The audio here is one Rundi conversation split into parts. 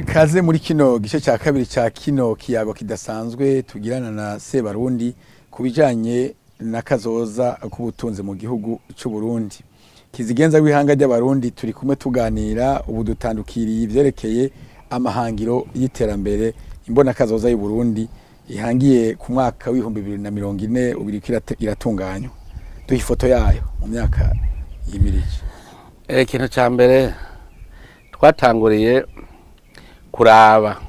Kaze muri kino gice cya kabiri cya kino kiyago kidasanzwe tugirana na Sebarundi kubijanye na kazoza k'ubutunzi mu gihugu cy'u Burundi. Kizigenza w'ihanga ry'abarundi turi kumwe tuganira ubu dutandukiriye ivyerekeye amahangiro y'iterambere mbonakazoza y'u Burundi ihangiye ku mwaka w'ibihumbi 2040 ubiriko iratunganywa. Duha ifoto yayo mu myaka yimirije. Ikintu ca mbere twatanguriye kuraba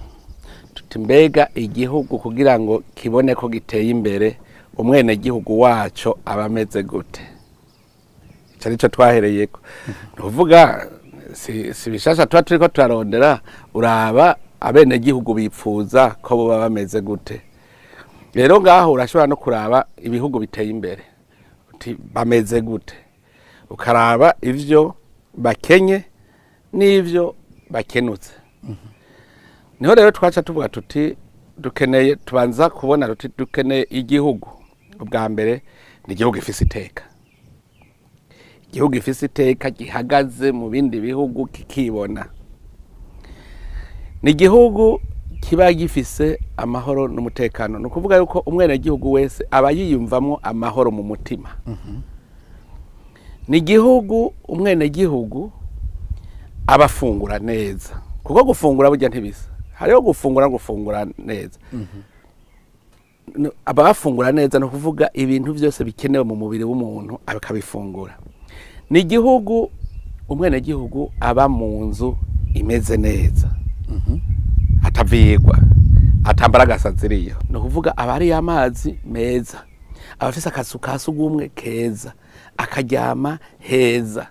tuti mbega igihugu kugira ngo kibone ko giteye imbere umwene gihugu waco abameze gute. Carico twahereyeko. Nuvuga si bishasha twa turiko turarondera uraba abene gihugu bipfuza ko bo bameze gute. Rero ngaho urashobora no kuraba ibihugu biteye imbere. Uti bameze gute. Ukaraba ivyo bakenye n'ivyo bakenutse. Niho rero twaca tuvuga tuti dukeneye tubanza kubona tuti dukeneye igihugu ubwa mbere ni igihugu ifise iteka. Igihugu ifise iteka gihagaze mu bindi bihugu kikibona. Ni igihugu kiba gifise amahoro n'umutekano. No kuvuga yuko umwene gihugu wese aba yiyumvamwo amahoro mu mutima. Ni igihugu umwene gihugu abafungura neza. Kuko gufungura burya ntibisa. Hariho gufungura neza. Abafungura neza no kuvuga ibintu byose bikenewe mu mubiri w'umuntu akabifungura. Ni igihugu umwene gihugu aba mu nzu imeze neza. Atavigwa, atambaragasa ziriyo. No kuvuga abari amazi meza. Abafise akazu ka sugumwe keza, akaryama heza.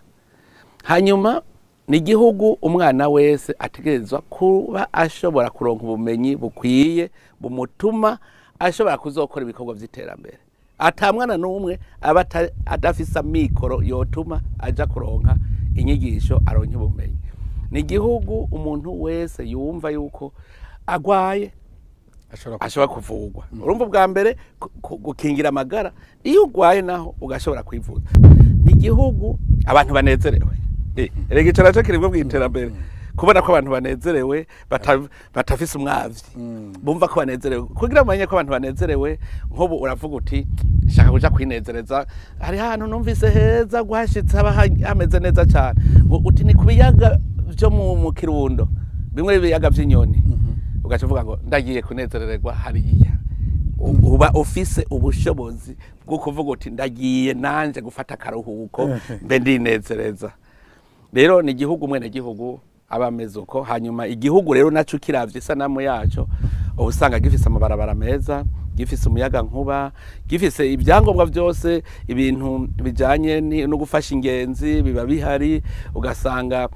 Hanyuma ni igihugu umwana wese ategerezwa kuba ashobora kuronka ubumenyi bukwiye bumutuma ashobora kuzokora ibikorwa vy'iterambere. Atamwana n'umwe aba adafisa mikoro yotuma aja kuronka inyigisho aronke ubumenyi. Ni igihugu umuntu wese yumva yuko agwaye ashobora kuvugwa. Urumva bwa mbere gukingira amagara iyo ugwaye naho ugashobora kwivuza. Ni igihugu abantu banezerewe. Erega ico naco kirimo bw'iterambere kubona ko abantu banezerewe batafise umwavyi bumva ko banezerewe kugira amanye ko abantu banezerewe nkobu uravuga uti shaka kuja kwinezereza hari hano numvise heza gwashitse hameze neza cyane uti ni kubiyaga byo mu Kirundo bimwe biyaga by'inyoni ugacuvuga ngo ndagiye kunezererwa hariya uba ofise ubushobozi bwo kuvuga uti ndagiye nanje gufata karuhuko mbe ndinezereza. Rero ni igihugu mwene gihugu abameze uko. Hanyuma igihugu rero naco kiravye sanamu yaco ubusanga gifise amabarabara meza, gifise umuyaga nkuba, gifise ibyangombwa byose ibintu bijanye no gufasha ingenzi biba bihari. Ugasanga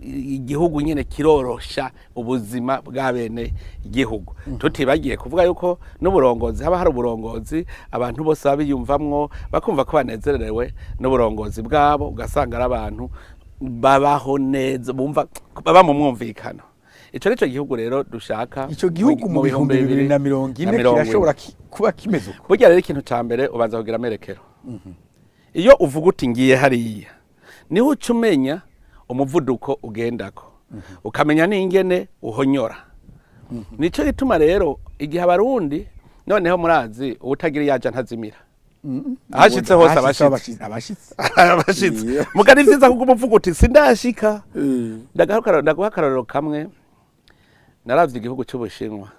igihugu nyene kirorosha ubuzima bw'abene igihugu. Tutibagiye kuvuga yuko n'uburongozi haba hari uburongozi abantu bose babiyumvamwo bakumva ko banezerewe n'uburongozi bwabo. Ugasanga ari abantu babaho neza bumva baba mu mwumvikano. Ico nico gihugu rero dushaka. Ico gihugu mu bihumbi 2040 kirashobora kuba kimeze uko. Burya rero ikintu ca mbere ubanza kugira amerekero. Iyo uvuga uti ngiye hariya niho ucumenya umuvuduko ugendako. Ukamenya n'ingene uhonyora. Nico gituma rero igihe abarundi noneho murazi ubutagira yaja ntazimira. Ahashitse hose abashitse mugari vyiza kuko umuvuga uti sindashika. Ndaguha akarorero kamwe. Naravye igihugu cy'Ubushinwa.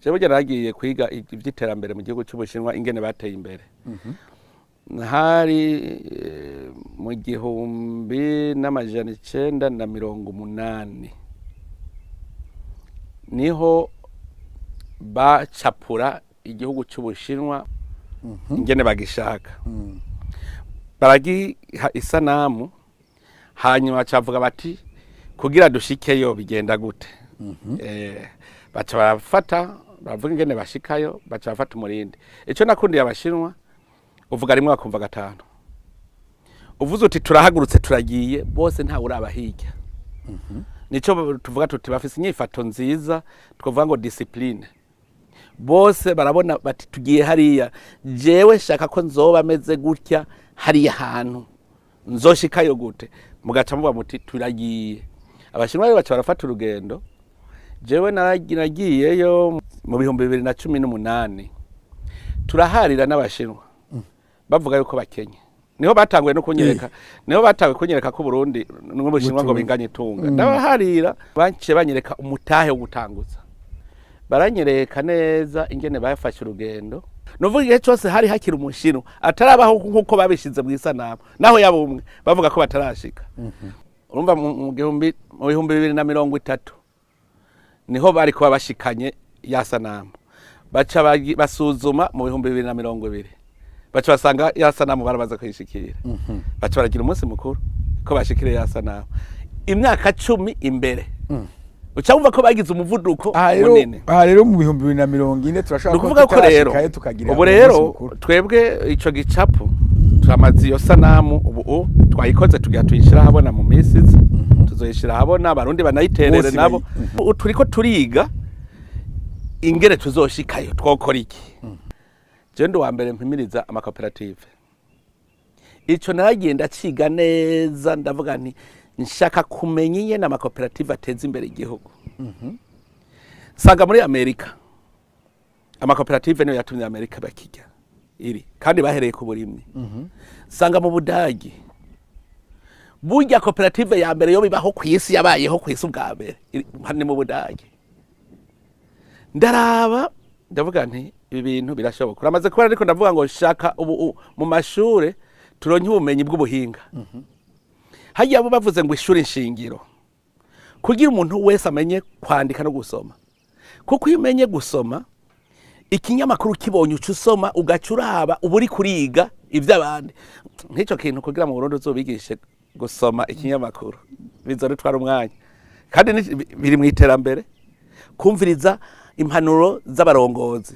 Je burya naragiye kwiga ivy'iterambere mu gihugu cy'Ubushinwa ingene bateye imbere. Hari mu 1980 niho bacapura igihugu cy'Ubushinwa ingene bagishaka. Baragiha isanamu hanyuma cavuga bati kugira dushikeyo bigenda gute. Baca barafata bavuga ingene bashikayo baca bafata umurindi. Ico nakundiye abashinwa uvuga rimwe bakumva gatanu. Uvuze uti turahagurutse turagiye bose nta urabahirya. Nico tuvuga tuti bafise inyifato nziza twavuga ngo discipline. Bose barabona bati tugiye hariya jewe shaka ko nzoba ameze gutya hariya hantu nzoshikayo gute mugaca muba muti turagiye. Abashinwa baca barafata urugendo jewe naragiyeyo mu bihumbi 2018 turaharira n'abashinwa bavuga yuko bakenye niho batanguye no kunyereka niho batawe kunyereka ko Burundi n'ubushinwa ngo binganye itunga ndabaharira banciye banyereka umutahe wo gutanguza baranyereka neza ingene bafashe urugendo novuga igihe cyose hari hakiri umushinwa atarabaho nkuko babishize mu isanamu naho yabumwe bavuga ko batarashika urumva mu bihumbi 2030 niho bari kuba bashikanye ya sanamu baca basuzuma mu bihumbi 2020 baca basanga ya sanamu barabaza kwishikira baca baragira umunsi mukuru ko bashikire ya sanamu imyaka 10 imbere uca wumva ko bagize umuvuduko munene rero mu bihumbi 2040 turashaka kuvuga ko rero tukagira ubu rero twebwe ico gicapo twamaze iyo sanamu ubu twayikoze tugira tuyishira habona mu misizi tuzoyishira habona abarundi banayiterere nabo turiko turiga ingere tuzoshikayo twokora iki je ndo wa mbere mpimiriza amakoperative ico naragenda ciga neza ndavuga nti nshaka kumenya ingene amakoperative ateza imbere igihugu sanga muri Amerika amakoperative niyo yatumye Amerika bakijya iri kandi bahereye ku burimyi sanga mu Budagi burya koperative ya mbere yo bibaho kwisi yabayeho kwisi ubwa mbere hane mu Budagi ndaraba ndavuga nti ibi bintu birashoboka uramaze kubara ariko ndavuga ngo shaka ubu mu mashure turonke ubumenyi bw'ubuhinga hajya abo bavuze ngo ishuri nshingiro kugira umuntu wese amenye kwandika no gusoma kuko iyo umenye gusoma ikinyamakuru kibonye uca usoma ugacuraba uburi kuriga ivy'abandi nk'ico kintu kugira mu Burundi uzobigishe gusoma ikinyamakuru bizorutwara umwanya kandi biri mu iterambere kumviriza impanuro z'abarongozi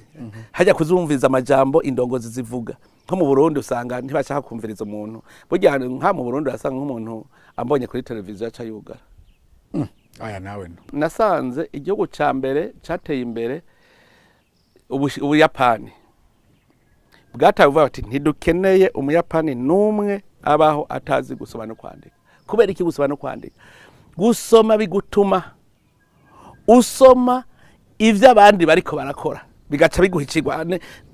hajya kuzumviriza amajambo indongozi zivuga nko mu Burundi usanga ntibashaka kumviriza umuntu burya nka mu Burundi asanga nk'umuntu ambonye kuri televiziyo aca yugara aya nawe no nasanze igihugu ca mbere cateye imbere Ubuyapani bwataye uvuga ati ntidukeneye umuyapani numwe abaho atazi gusoma no kwandika kubera iki gusoma no kwandika gusoma bigutuma usoma ivyo abandi bariko barakora bigaca biguhicirwa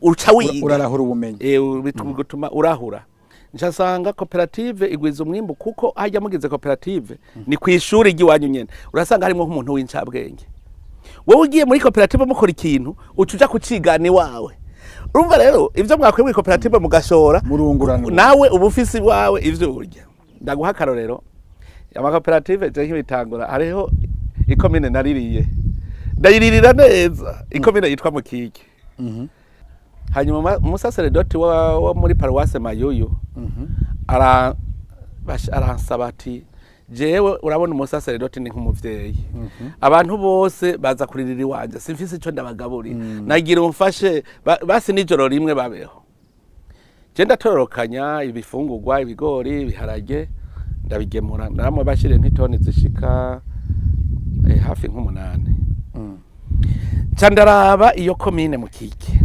uca wiga urarahura ubumenyi bituma urahura nshasanga koperative igwiza umwimbu kuko hajya mugize koperative ni kwishuri ry'iwanyu nyene urasanga harimo nk'umuntu w'incabwenge wowe ugiye muri koperative mukora ikintu ucuja kucigana wawe urumva rero ivyo mwakwe muri koperative mugashora murungurana nawe ubufisi wawe ivyo urya ndaguha akarorero amakoperative je nk'ibitangura hariho ikomine naririye ndayiririra neza ikomine yitwa Mukike hanyuma umusaseredoti wa muri paroisse Mayuyu aransaba ati jewe urabona umusaseredoti ni nk'umuvyeyi abantu bose baza kuririra iwanje simfise ico ndabagaburira nagira umfashe basi nijoro rimwe babeho je ndatororokanya ibifungurwa ibigori ibiharage ndabigemura namwe bashire nk'itoni zishika hafi nk'umunani candaraba iyo komine Mukike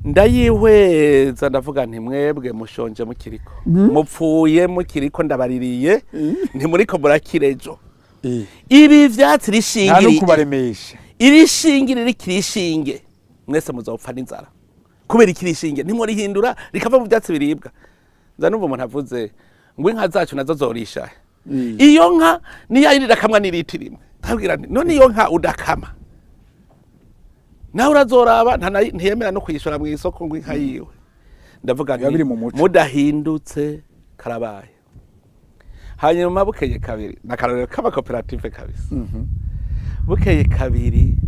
ndayihweza ndavuga nti mwebwe mushonje mukiriko mupfuye mukiriko ndabaririye nti muriko murakirejo ibi vyatsi rishingiri nta kubaremesha irishingiri rikirishinge mwese muzopfa n'inzara kubera ikirishinge ntimurihindura rikava mu vyatsi biribwa nza numva umuntu avuze ngo inka zacu nazo zorisha iyo nka niyayirira kamwa n'iriti rimwe ntabwira nti none iyo nka udakama nawe urazoraba ntiyemera no kuyishora mu isoko ngo inka yiwe ndavuga nti mudahindutse karabaye hanyuma bukeye kabiri nakarorero k'amakoperative kabisa bukeye kabiri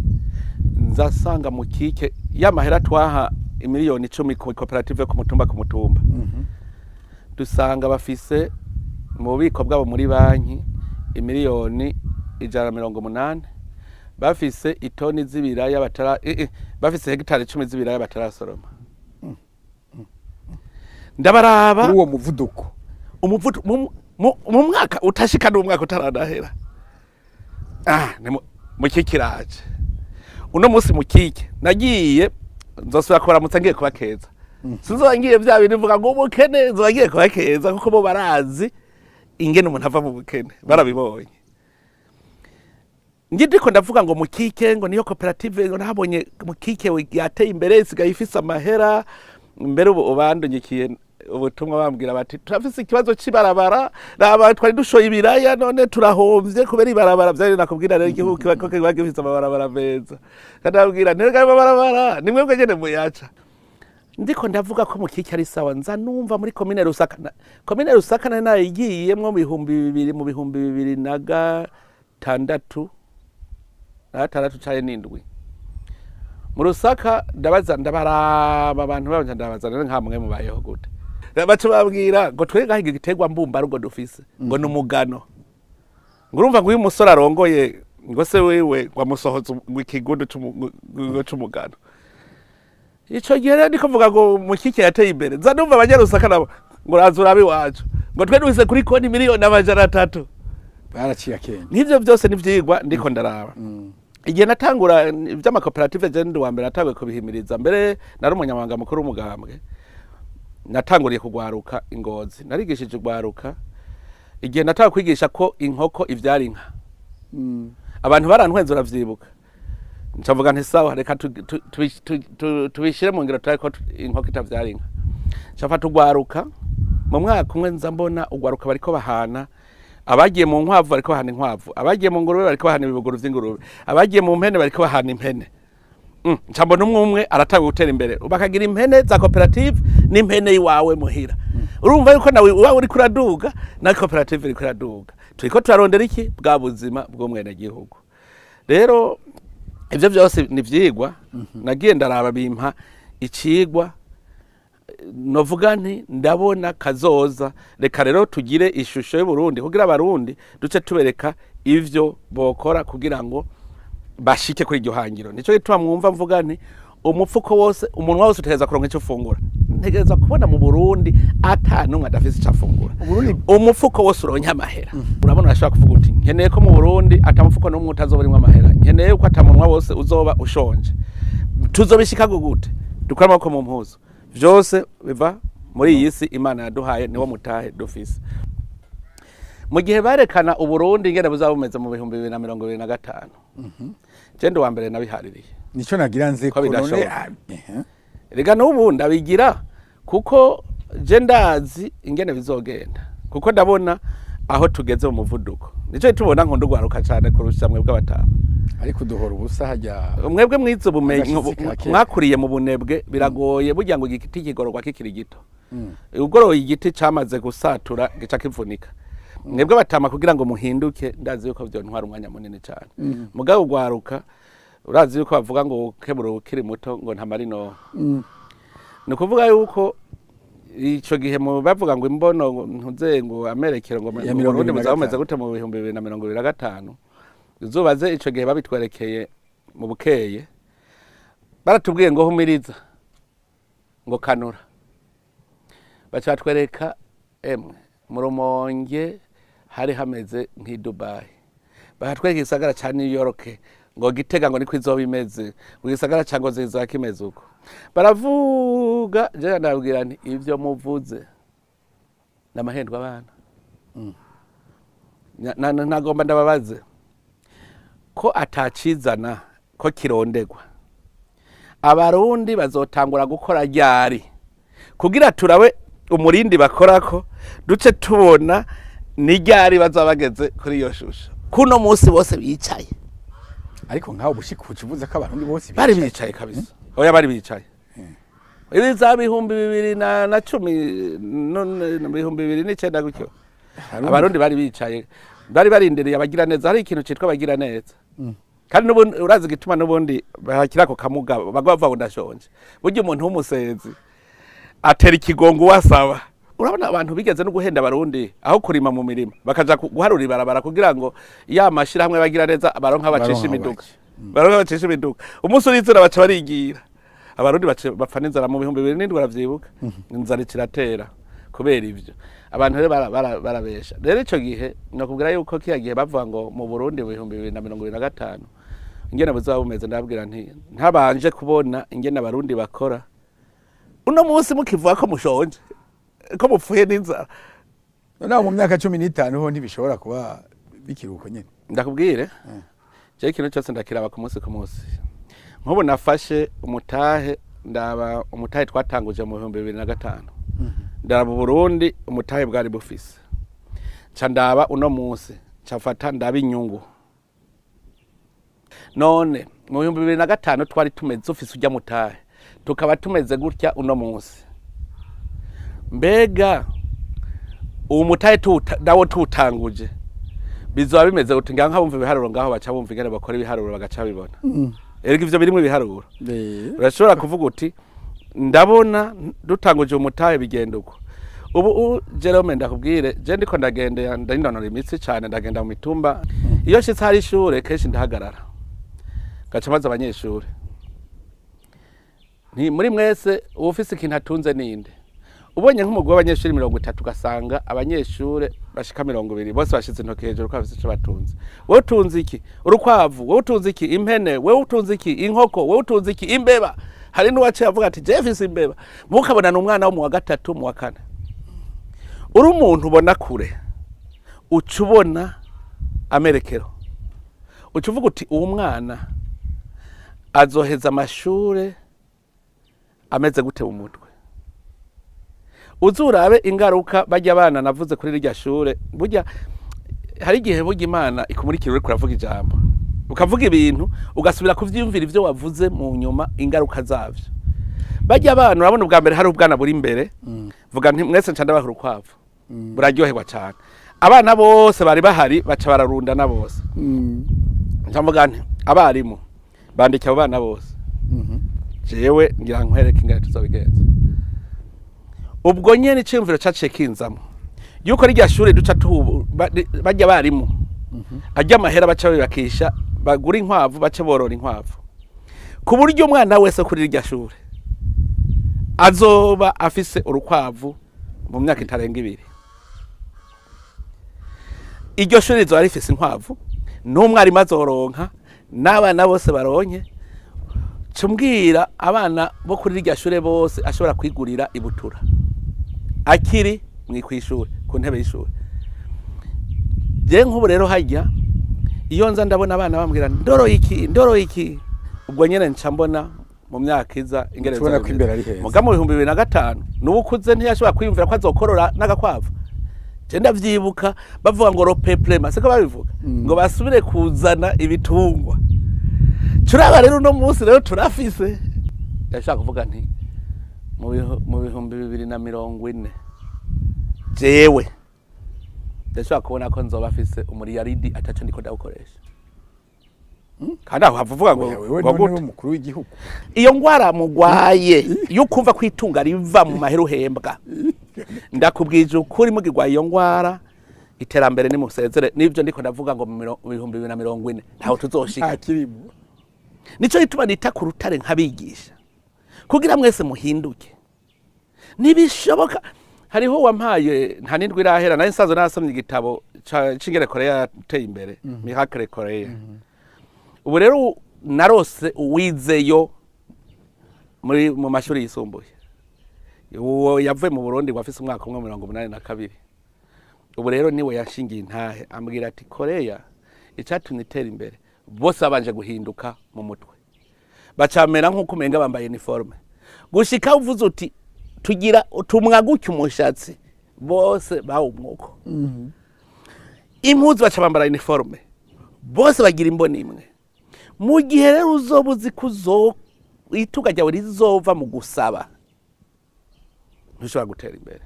nzasanga Mukike y'amahera twaha imiliyoni 10 ku koperative ku mutumba dusanga bafise mu bubiko bwabo muri banki imiliyoni 180 bafise itoni z'ibiraya batara bafise hegitari 10 z'ibiraya batarasoroma ndabaraba uwo muvuduko mu mwaka utashika n'umwaka utaranahera Mukikiraje uno munsi Mukike nagiye nzosubira kuramutsa ngiye kubakeza sinzongiye bya bintu mvuga ngo ubukene nzogiye kubakeza kuko bo barazi ingene umuntu ava mu bukene barabibonye ndiko ndavuga ngo mukike ngo niyo koperative ngo nabonye mukike yateye imbere isigaye ifise amahera mbere ubandunyikiye ubutumwa bambwira bati turafise ikibazo cy'ibarabara raba twari dushoye ibiraya none turahomvye kubera ibarabara vyari nakubwira rero igihugu ko bagifise amabarabara meza kadabwira nterega amabarabara nimwe bwegene muyaca ndiko ndavuga ko mukike ari sawa nza numva muri komine Rusaka nayo igiyemwo mu bihumbi 2006 atandatu cyane n'indwi mu Rusaka ndabaraba abantu babanje ndabaza nkamwe mubayeho gute bacu babwira ngo twega igiterwa mbumba rugo dufise ngo numugano ngurumva ngo uyu musore arongoye ngo se wewe wamusohoza wikigundo c'umugano ico gihe ndiko mvuga ngo mukike yateye imbere nza numva abanyarusaka nabo ngo razurabe wacu ngo twe duhise kuri konti miliyoni amajana 3 baraciye akenge nivyo byose nivyigwa ndiko ndaraba igihe natangura ivy'amakoperative je ndi wa mbere natangwe kubihimiriza mbere nari umunyamabanga mukuru w'umugambwe natanguriye kugwaruka ingozi narigishije kugwaruka igihe nataka kwigisha ko inkoko ivyara inka abantu barantwenze uravyibuka ncavuga nti sawa reka tubishire mu ngiro turako inkoko itavyara inka nshafata ugwaruka mu mwaka umwe nza mbona ugwaruka bariko bahana abagiye mu nkwavu bariko bahana inkwavu abagiye mu ngurube bariko bahana ibibuguru vy'ingurube abagiye mu mpene bariko bahana impene ncambona umwe aratanga gutera imbere bakagira impene za koperative n'impene yiwawe muhira urumva yuko nawe wawe uri kuraduga na koperative iri kuraduga turiko turarondera iki bwa buzima bw'umwene gihugu rero ivyo byose nivyigwa nagiye ndaraba bimpa icigwa novuga nti ndabona kazoza reka rero tugire ishusho y'Uburundi kugira abarundi duce tubereka ivyo bokora kugira ngo bashike kuri iryo hangiro nico gituma mwumva mvuga nti umupfuko wose umuntu wose utegeza kuronka ico fungura ntegeza kubona mu Burundi atanumwe adafise ico afungura umupfuko wose uronka amahera urabona ashaka kuvuga uti nkeneye ko mu Burundi atamupfuko n'umwe utazoburimwa amahera nkeneye ko atamunwa wose uzoba ushonje tuzobishika gute dukora amako mu mpuzo vyose biva muri iyi si Imana yaduhaye niwo mutahe dufise mu gihe barekana Uburundi ngene buzabumeze mu 2025 Jendo wa mbere nabihaririye nico nagira nze ko none rega n'ubu ndabigira kuko je ndazi ingene bizogenda kuko ndabona aho tugeze mu muvuduko nico tubona nkondo gwaruka cyane kurusha mwebwe batama ariko duhora ubusa hajya mwebwe mwizo bumenyi mwakuriye mu bunebwe biragoye burya ngo igiti kigororwa kikiri gito ugoroye igiti cyamaze gusatura gica kivunika mwebwe batama kugira ngo muhinduke ndazi yuko byo ntwara umwanya munini cyane mugabo gwaruka urazi yuko bavuga ngo keburo ukiri muto ngo ntamarino nukuvuga yuko ico gihe mu bavuga ngo imbono ntuze ngo amerekero ngo Burundi muzameze gute mu 2025 uzubaze ico gihe babitwerekeye mu bukeye baratubwiye ngo humiriza ngo kanura bacatwereka emwe mu Rumonge hari hameze nk'i Dubai bahatwereka isagara ca New York ngo Gitega ngo niko izoba imeze ngo isagara cango zizoba kimeze uko baravuga je ndabwira nti ivyo muvuze namahendwa abana nagomba ndababaze ko atacizana ko kirondegwa abarundi bazotangura gukora ryari kugira turawe umurindi bakorako duce tubona ni ryari bazabageze kuri iyo shusho kuno munsi bose bicaye ariko nkaho bushikuce uvuze ko abarundi bose bari bicaye kabisa oya bari bicaye ibiza 2010 none 2009 gutyo abarundi bari bicaye bari barindereye abagira neza hari ikintu citwa abagira neza kandi nubundi urazi gituma nubundi bakirako kamuga bagwa ndashonje buryo umuntu w'umusezi atera ikigongo wasaba urabona abantu bigeze no guhenda abarundi aho kurima mu mirima bakaja guharura ibarabara kugira ngo ya mashira hamwe bagira neza abaronka bacisha imiduga baronka bacisha imiduga umunsi urizera baca barigira abarundi bapfa n'inzara mu 2007 baravyibuka inzara kiratera kubera ivyo abantu rero barabesha rero ico gihe nakubwira yuko kiya gihe bavuga ngo mu Burundi 2025 ingene buzaba bumeze ndabwira nti ntabanje kubona ingene abarundi bakora uno munsi mukivuga ko mushonje ko mupfuye n'inzara naho mu myaka 15 ho ntibishobora kuba bikiruko nyene ndakubwire je ikintu cyose ndakiraba ku munsi nk'ubu nafashe umutahe ndaba umutahe twatanguje mu 2005 ndaraba Burundi umutahe bwari bufise ca ndaba uno munsi cafata ndaba inyungu none mu 2005 twari tumeze ufise ujya mutahe tukaba tumeze gutya uno munsi mbega uwo mutahe dawo tutanguje bizoba bimeze gute ngira nkabumva ibiharuro ngaho baca bumva ingene bakora ibiharuro bagaca bibona erega ivyo birimwe ibiharuro urashobora kuvuga uti ndabona dutanguje umutahe bigenda uko ubu Jerome ndakubwire je ndiko ndagenda ndinonora imitsi cyane ndagenda mu mitumba iyo shitse hari ishure kenshi ndahagarara gaca maze abanyeshure ni muri mwese ufise ikintu atunze ninde ubonye nk'umugwi w'abanyeshuri 30 gasanga abanyeshure bashika 200 bose bashize intoke hejuru ko bafise ico batunze wowe utunze iki urukwavu wowe utunze iki impene wowe utunze iki inkoko wowe utunze iki imbeba hari n'uwaciye avuga ati Jeffis imbeba mukabona n'umwana wo mu wa gatatu mu wa kane uri umuntu ubona kure ucubona amerekero ucuvuga uti uwo mwana azoheza amashure ameze gute mu mutwe uzurabe ingaruka bajya abana navuze kuri rya shure burya hari igihe burya Imana ikumurikira uri kuravuga ijambo ukavuga ibintu ugasubira kuvyumvira ivyo wavuze mu nyuma ingaruka zavyo bajya abana urabona ubwa mbere hari ubwana buri imbere vuga nti mwese ncanda bahuru kwavu buraryoherwa cyane abana bose bari bahari baca bararundana bose ncavuga nti abarimu bandika abo bana bose jewe ngira nkwereke ingene tuzobigenza ubwo nyene icimviro caciye kinzamo yuko rya shure duca bajya barimu ajya amahera baca bakisha bagura inkwavu baca borora inkwavu ku buryo umwana wese kuri rya shure azoba afise urukwavu mu myaka itarenga 2 iryo shure rizoba rifise inkwavu n'umwarimu azoronka n'abana bose baronke cumbwira abana bo kuri rya shure bose ashobora kwigurira ibutura akiri mwikwishura ku ntebe y'ishure je nk'ubu rero hajya iyo nza ndabona abana bambwira ndoro iki ubwo nyene nca mbona mu myaka iza ingere tubona ko imbere ari heza muga mu 2005 n'ubukuze ntiyashobora kwiyumvira ko azokorora n'agakwavu je ndavyibuka bavuga ngo ropeple maseko babivuga ngo basubire kuzana ibitungwa turaba rero no munsi rero turafise ndashaka kuvuga nti mu 2040 jewe ndashaka kubona ko nzoba afise umuriyaridi ataco ndiko ndawukoresha kandi aho havuga ngo wewe mukuru w'igihugu iyo ngwara mugwaye yukumva kwitunga riva mu mahero hembwa ndakubwije ukuri mugirwa iyo ngwara iterambere ni musezere nivyo ndiko ndavuga ngo mu 2040 ntaho tuzoshika akirimo nico gituma nita ku rutare nkabigisha kugira mwese muhinduke nibishoboka hariho wampaye nta nindwi irahera nayo nsazo nasomye igitabo c'ingere Korea yateye imbere Miracle Korea ubu rero narose uwizeyo mu mashuri yisumbuye uwo yavuye mu Burundi wafise umwaka 82 ubu rero niwe yashingiye intahe ambwira ati Korea icatumye itera imbere bose abanje guhinduka mu mutwe bacamera nk'uko umenga bambaye uniforme gushika uvuze uti tugira tumwagucya umushatsi bose bawumwuko impuzu baca bambara uniforme bose bagira imboni imwe mu gihe rero uzobuzi kuzo ituga ryawe rizova mu gusaba ntushobora gutera imbere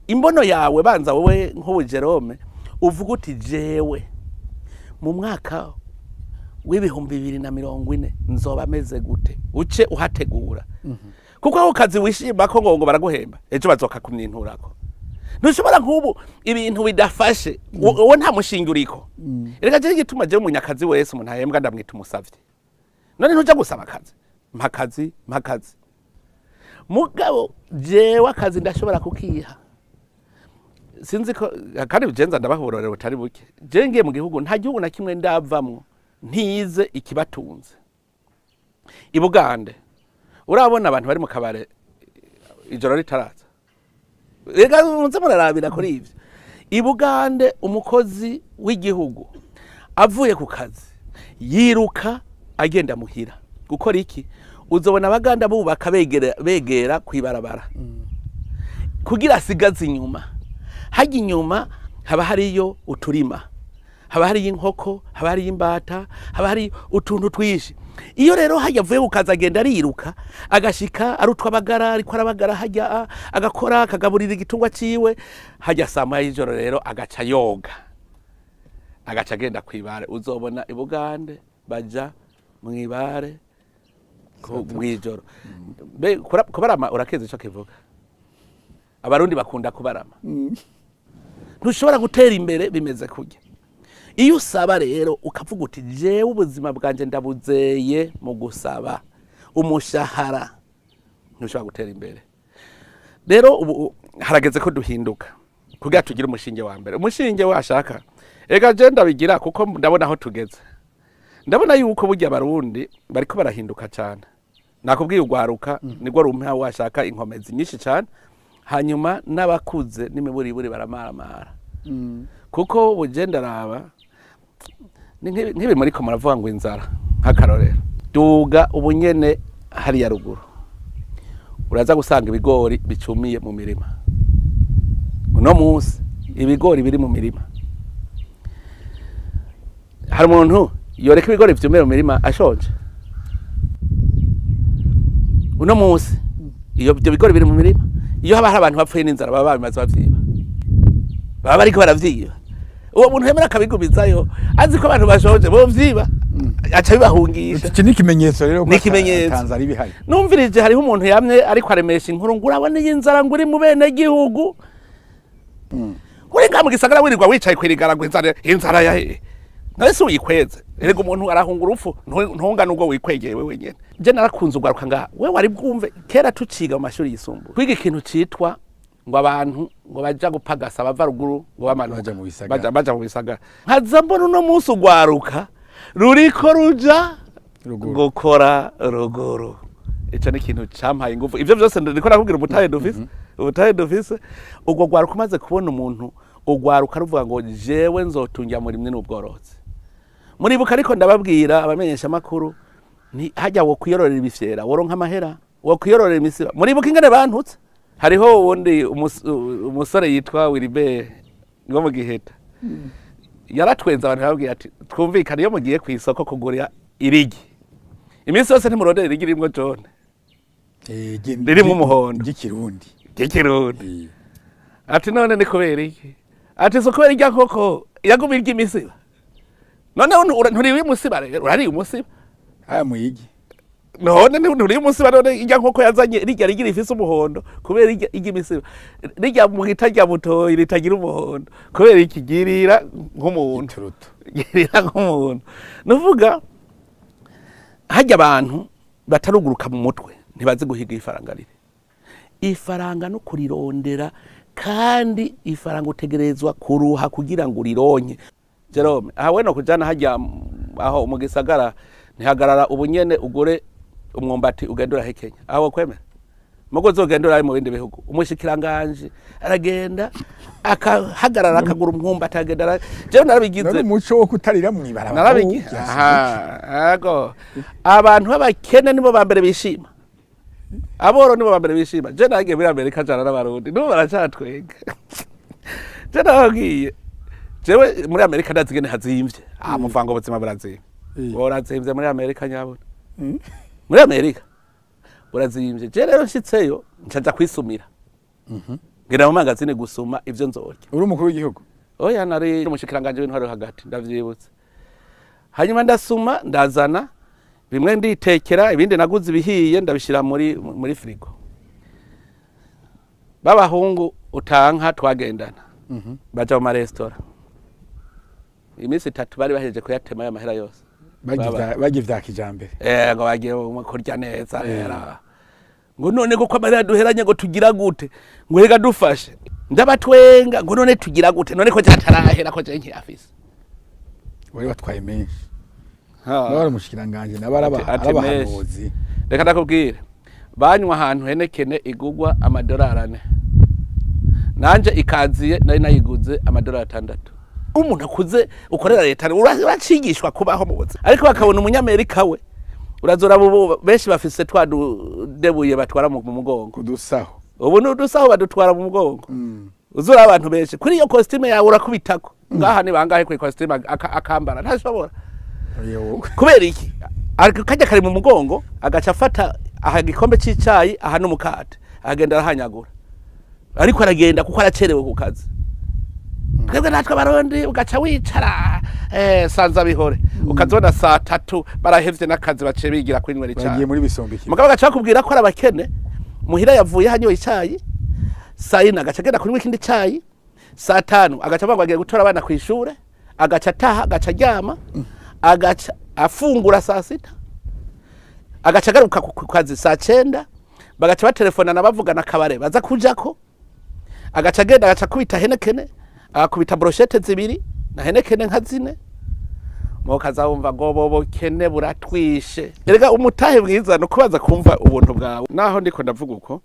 imbono yawe banza wowe nk'ubu Jerome uvuga uti jewe mu mwaka w'2040 nzoba ameze gute uce uhategura kuko aho kazi wishima ko ngo baraguhemba ejo bazoka kumyinturako ntushobora nk'ubu ibintu bidafashe wowe nta mushinga uriko reka je gituma je umunyakazi wese umuntu ahembwa ndamwita umusavye none ntuja gusaba akazi mpakazi mugabo jewe akazi ndashobora kukiha sinzi ko kandi bigenza ndabahoborera butari buke je ngiye mu gihugu nta gihugu na kimwe ndavamwo ntize ikibatunze ibugande urabona abantu bari mu kabare ijoro ritaraza rega munze murarabira kuri ivyo ibugande umukozi w'igihugu avuye ku kazi yiruka agenda muhira gukora iki uzobona abaganda bubaka begera kwibarabara kugira asigaze inyuma hajya inyuma haba hariyo uturima haba hari inkoko haba hari imbata haba hari utuntu twishi iyo rero hajya vuye ukaza agenda ariruka agashika arutwa bagara ariko arabagara hajya agakora akagaburira igitungwa ciwe hajya saa moya y'ijoro rero agaca yoga agaca agenda kwibare uzobona ibugande baja mwibare mwijoro kubarama urakeze ico kivuga abarundi bakunda kubarama ntushobora gutera imbere bimeze kurya iyo usaba rero ukavuga uti jewe ubuzima bwanje ndabuzeye mu gusaba umushahara ntushobora gutera imbere rero ubu harageze ko duhinduka kugira tugire umushinge wa mbere umushinge washaka ega je ndabigira kuko ndabona aho tugeze ndabona yuko burya abarundi bariko barahinduka cyane nakubwiye ugwaruka nigwo rumpa washaka inkomezi nyinshi cyane hanyuma n'abakuze n'imiburiburi baramaramara kuko ubugenda raba nk'ibi muri ko muravuga ngo inzara nk'akarorero duga ubunyene hariya ruguru uraza gusanga ibigori bicumiye mu mirima uno munsi ibigori biri mu mirima hari umuntu yoreka ibigori vyumira mu mirima ashonje uno munsi iyo bigori biri mu mirima iyo haba hari abantu bapfuye n'inzara baba babimaze bavyiba baba bariko baravyiba uwo muntu hemera akabigumizayo azi ko abantu bashonje bo vyiba aca bibahungisha iki n'ikimenyetso rero ko Tanzania bihari numvirije hariho umuntu yamye ariko aremesha inkuru ngo urabone y'inzara ngo uri mu bene gihugu uri ngamu gisagara wirirwa wicaye kwirigara ngo inzara ya nase uyikweze erega umuntu arahunga urupfu ntungana ubwo wikwegeye wewe nyene je narakunze ugaruka ngaha we wari bwumve kera tuciga mu mashuri yisumbuye kwiga ikintu citwa ngo abantu ngo baja gupagasa bava ruguru ngo bamanu baja mu bisagara nkaza mbona uno munsi ugwaruka ruriko ruja gukora ruguru ico ni ikintu campaye ingufu ivyo vyose ndiko nakubwira ubutahe dufise ubwo gwaruka umaze kubona umuntu ugwaruka ruvuga ngo jewe nzotungira muri mwe n'ubworozi muribuka ariko ndababwira abamenyesha makuru ni hajya wo kuyororera ibifyera woronka amahera wo kuyororera imisiba muribuka ingane bantutse hariho wundi umusore yitwa Wilibe ngo mu Giheta yaratwenza abantu babwiye ati twumvikana iyo mugiye ku isoko kugurira irigi iminsi yose ntimurondera irigi rimwe John ririmo umuhondo ry'ikirundi ati none ni kubera iki ati so kubera irya nkoko yagumira ry'imisiba none nturi umusiba rero urari umusiba aya muyigi none nturi umusiba none irya nkoko yazanye rijya rigira ifise umuhondo kubera iry'imisiba rijya mu gitarya mutoyi ritagira umuhondo kubera ikigirira nk'umuntu girira nk'umuntu nuvuga hajya abantu bataruguruka mu mutwe ntibazi guhiga ifaranga rire ifaranga no kurirondera kandi ifaranga utegerezwa kuruha kugira ngo urironke Jerome ahawe no kujana hajya aho mu gisagara ntihagarara ubunyene ugure umwumbati ugendura hekenya aho kwemera mugo zogendura mu bindi bihugu umushikiranganje aragenda akahagarara akagura umwumbati agendara je narabigize umuco wo kutarira mwibaraba narabigize ago abantu babakene nibo bambere bishima aboro nibo bambere bishima je nagiye muri Amerika jana n'abarundi nibo baracatwega je nagiye jewe muri Amerika ndazigene hazimvye muvango ubuzima burazimvye borazimvye muri Amerika nyabona muri Amerika burazimvye je rero nshitseyo ncaja kwisumira ngira mu magazine gusuma ivyo nzorya uri umukuru w'igihugu oya nari umushikiranganje w'intwaro hagati ndavyibutse hanyuma ndasuma ndazana bimwe nditekera ibindi naguze ibihiye ndabishira muri frigo babahungu utanka twagendana baja mu restaurant imisi 3 bari baheje kuyatema y'amahera yose bagivya kijambere ngo bagiye kurya neza rero ngo none ko amahera duheranye ngo tugira gute ngo rega dufashe ndabatwenga ngo none tugira gute none ko cyatarahera ko je nkiyafise wari watwaye menshi nabara umushikiranganje n'abahanuzi reka ndakubwire banywa ahantu henekene igugwa $4 nanje ikaziye nari nayiguze $6 umuntu akuze ukorera leta uracigishwa kubaho mu buzima ariko bakabona umunyamerika we urazora benshi bafise twadudebuye batwara mu mugongo kudusaho ubu n'udusaho badutwara mu mugongo uzura abantu benshi kuri iyo costume yawe urakubitako ngaha ni bangahe kuri costume akambara ntashobora kubera iki kajya kari mu mugongo agaca afata aha gikombe c'icayi aha n'umukate agenda arahanyagura ariko aragenda kuko aracerewe ku kazi twebwe natwe abarundi ugaca wicara sanza bihore ukazona saa 3 barahevye n'akazi baciye bigira kuri nweri cyane bagiye muri bisombiki mugabo gaca bakubwira ko arabakene muhira yavuye hanyoye icayi saa 4 agaca agenda kuri ikindi cayi saa 5 agaca bangwa agiye gutora abana kwishure agaca ataha agaca aryama agaca afungura saa 6 agaca agaruka ku kazi saa 9 bagaca batelefonana bavugana kabare baza kujako agaca agenda agaca kubita henekene akubita brochette zibiri na henekene nka zine mokaza wumva gobobo kene buratwishe erega umutahe bwiza no kubaza kumva ubuntu bwawe naho ndiko ndavuga uko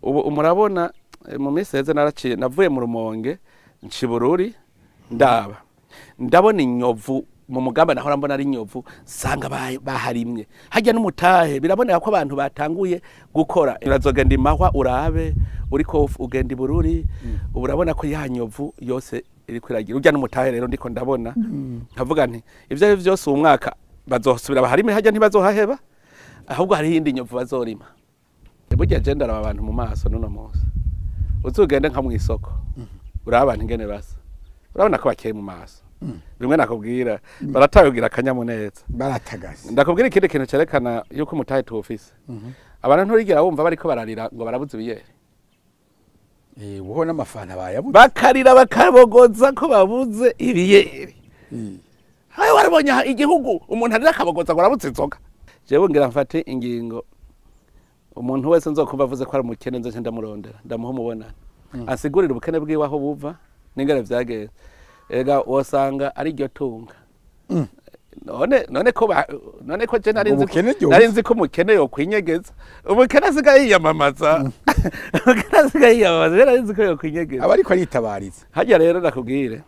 ubu umurabona mu miseze naraciye navuye mu Rumonge Ncibururi ndabona inyovu mu mugamba naho mbona ari inyovu sanga baharimye hajya n'umutahe biraboneka ko abantu batanguye gukora irazogenda imahwa urabe uriko ugenda ibururi urabona ko ya nyovu yose iri kwiragira urya n'umutahe rero ndiko ndabona nkavuga nti ivyo byose umwaka bazosubira baharime hajya ntibazohaheba ahubwo hari hindi nyovu bazorima burya je ndaraba abantu mu maso nuno munsi uzugende nka mu isoko uraba abantu ingene basa urabona ko bakeye mu maso bimwe nakubwira baratayogira akanyamuneza baratagase ndakubwira ikindi kintu cerekana yuko umutahe tuwufise abantu nturigira wumva bariko bararira ngo barabuze ibiyeri uho n'amafana bayabuze bakarira bakabogoza ko babuze ibiyeri hayo warabonye igihugu umuntu arira akabogoza ngo arabuze inzoga jewe ngira mfate ingingo umuntu wese nzokumva avuze ko ari umukene nzoce ndamurondera ndamuha umubonana asigurira ubukene bwiwe aho buva n'ingere vyageze ega wasanga ari ryo tunga none ko je nari nzi ko umukene yo kwinyegeza umukene asigaye yiyamamaza nari nzi ko yo kwinyegeza aba ariko aritabariza hajya rero nakubwire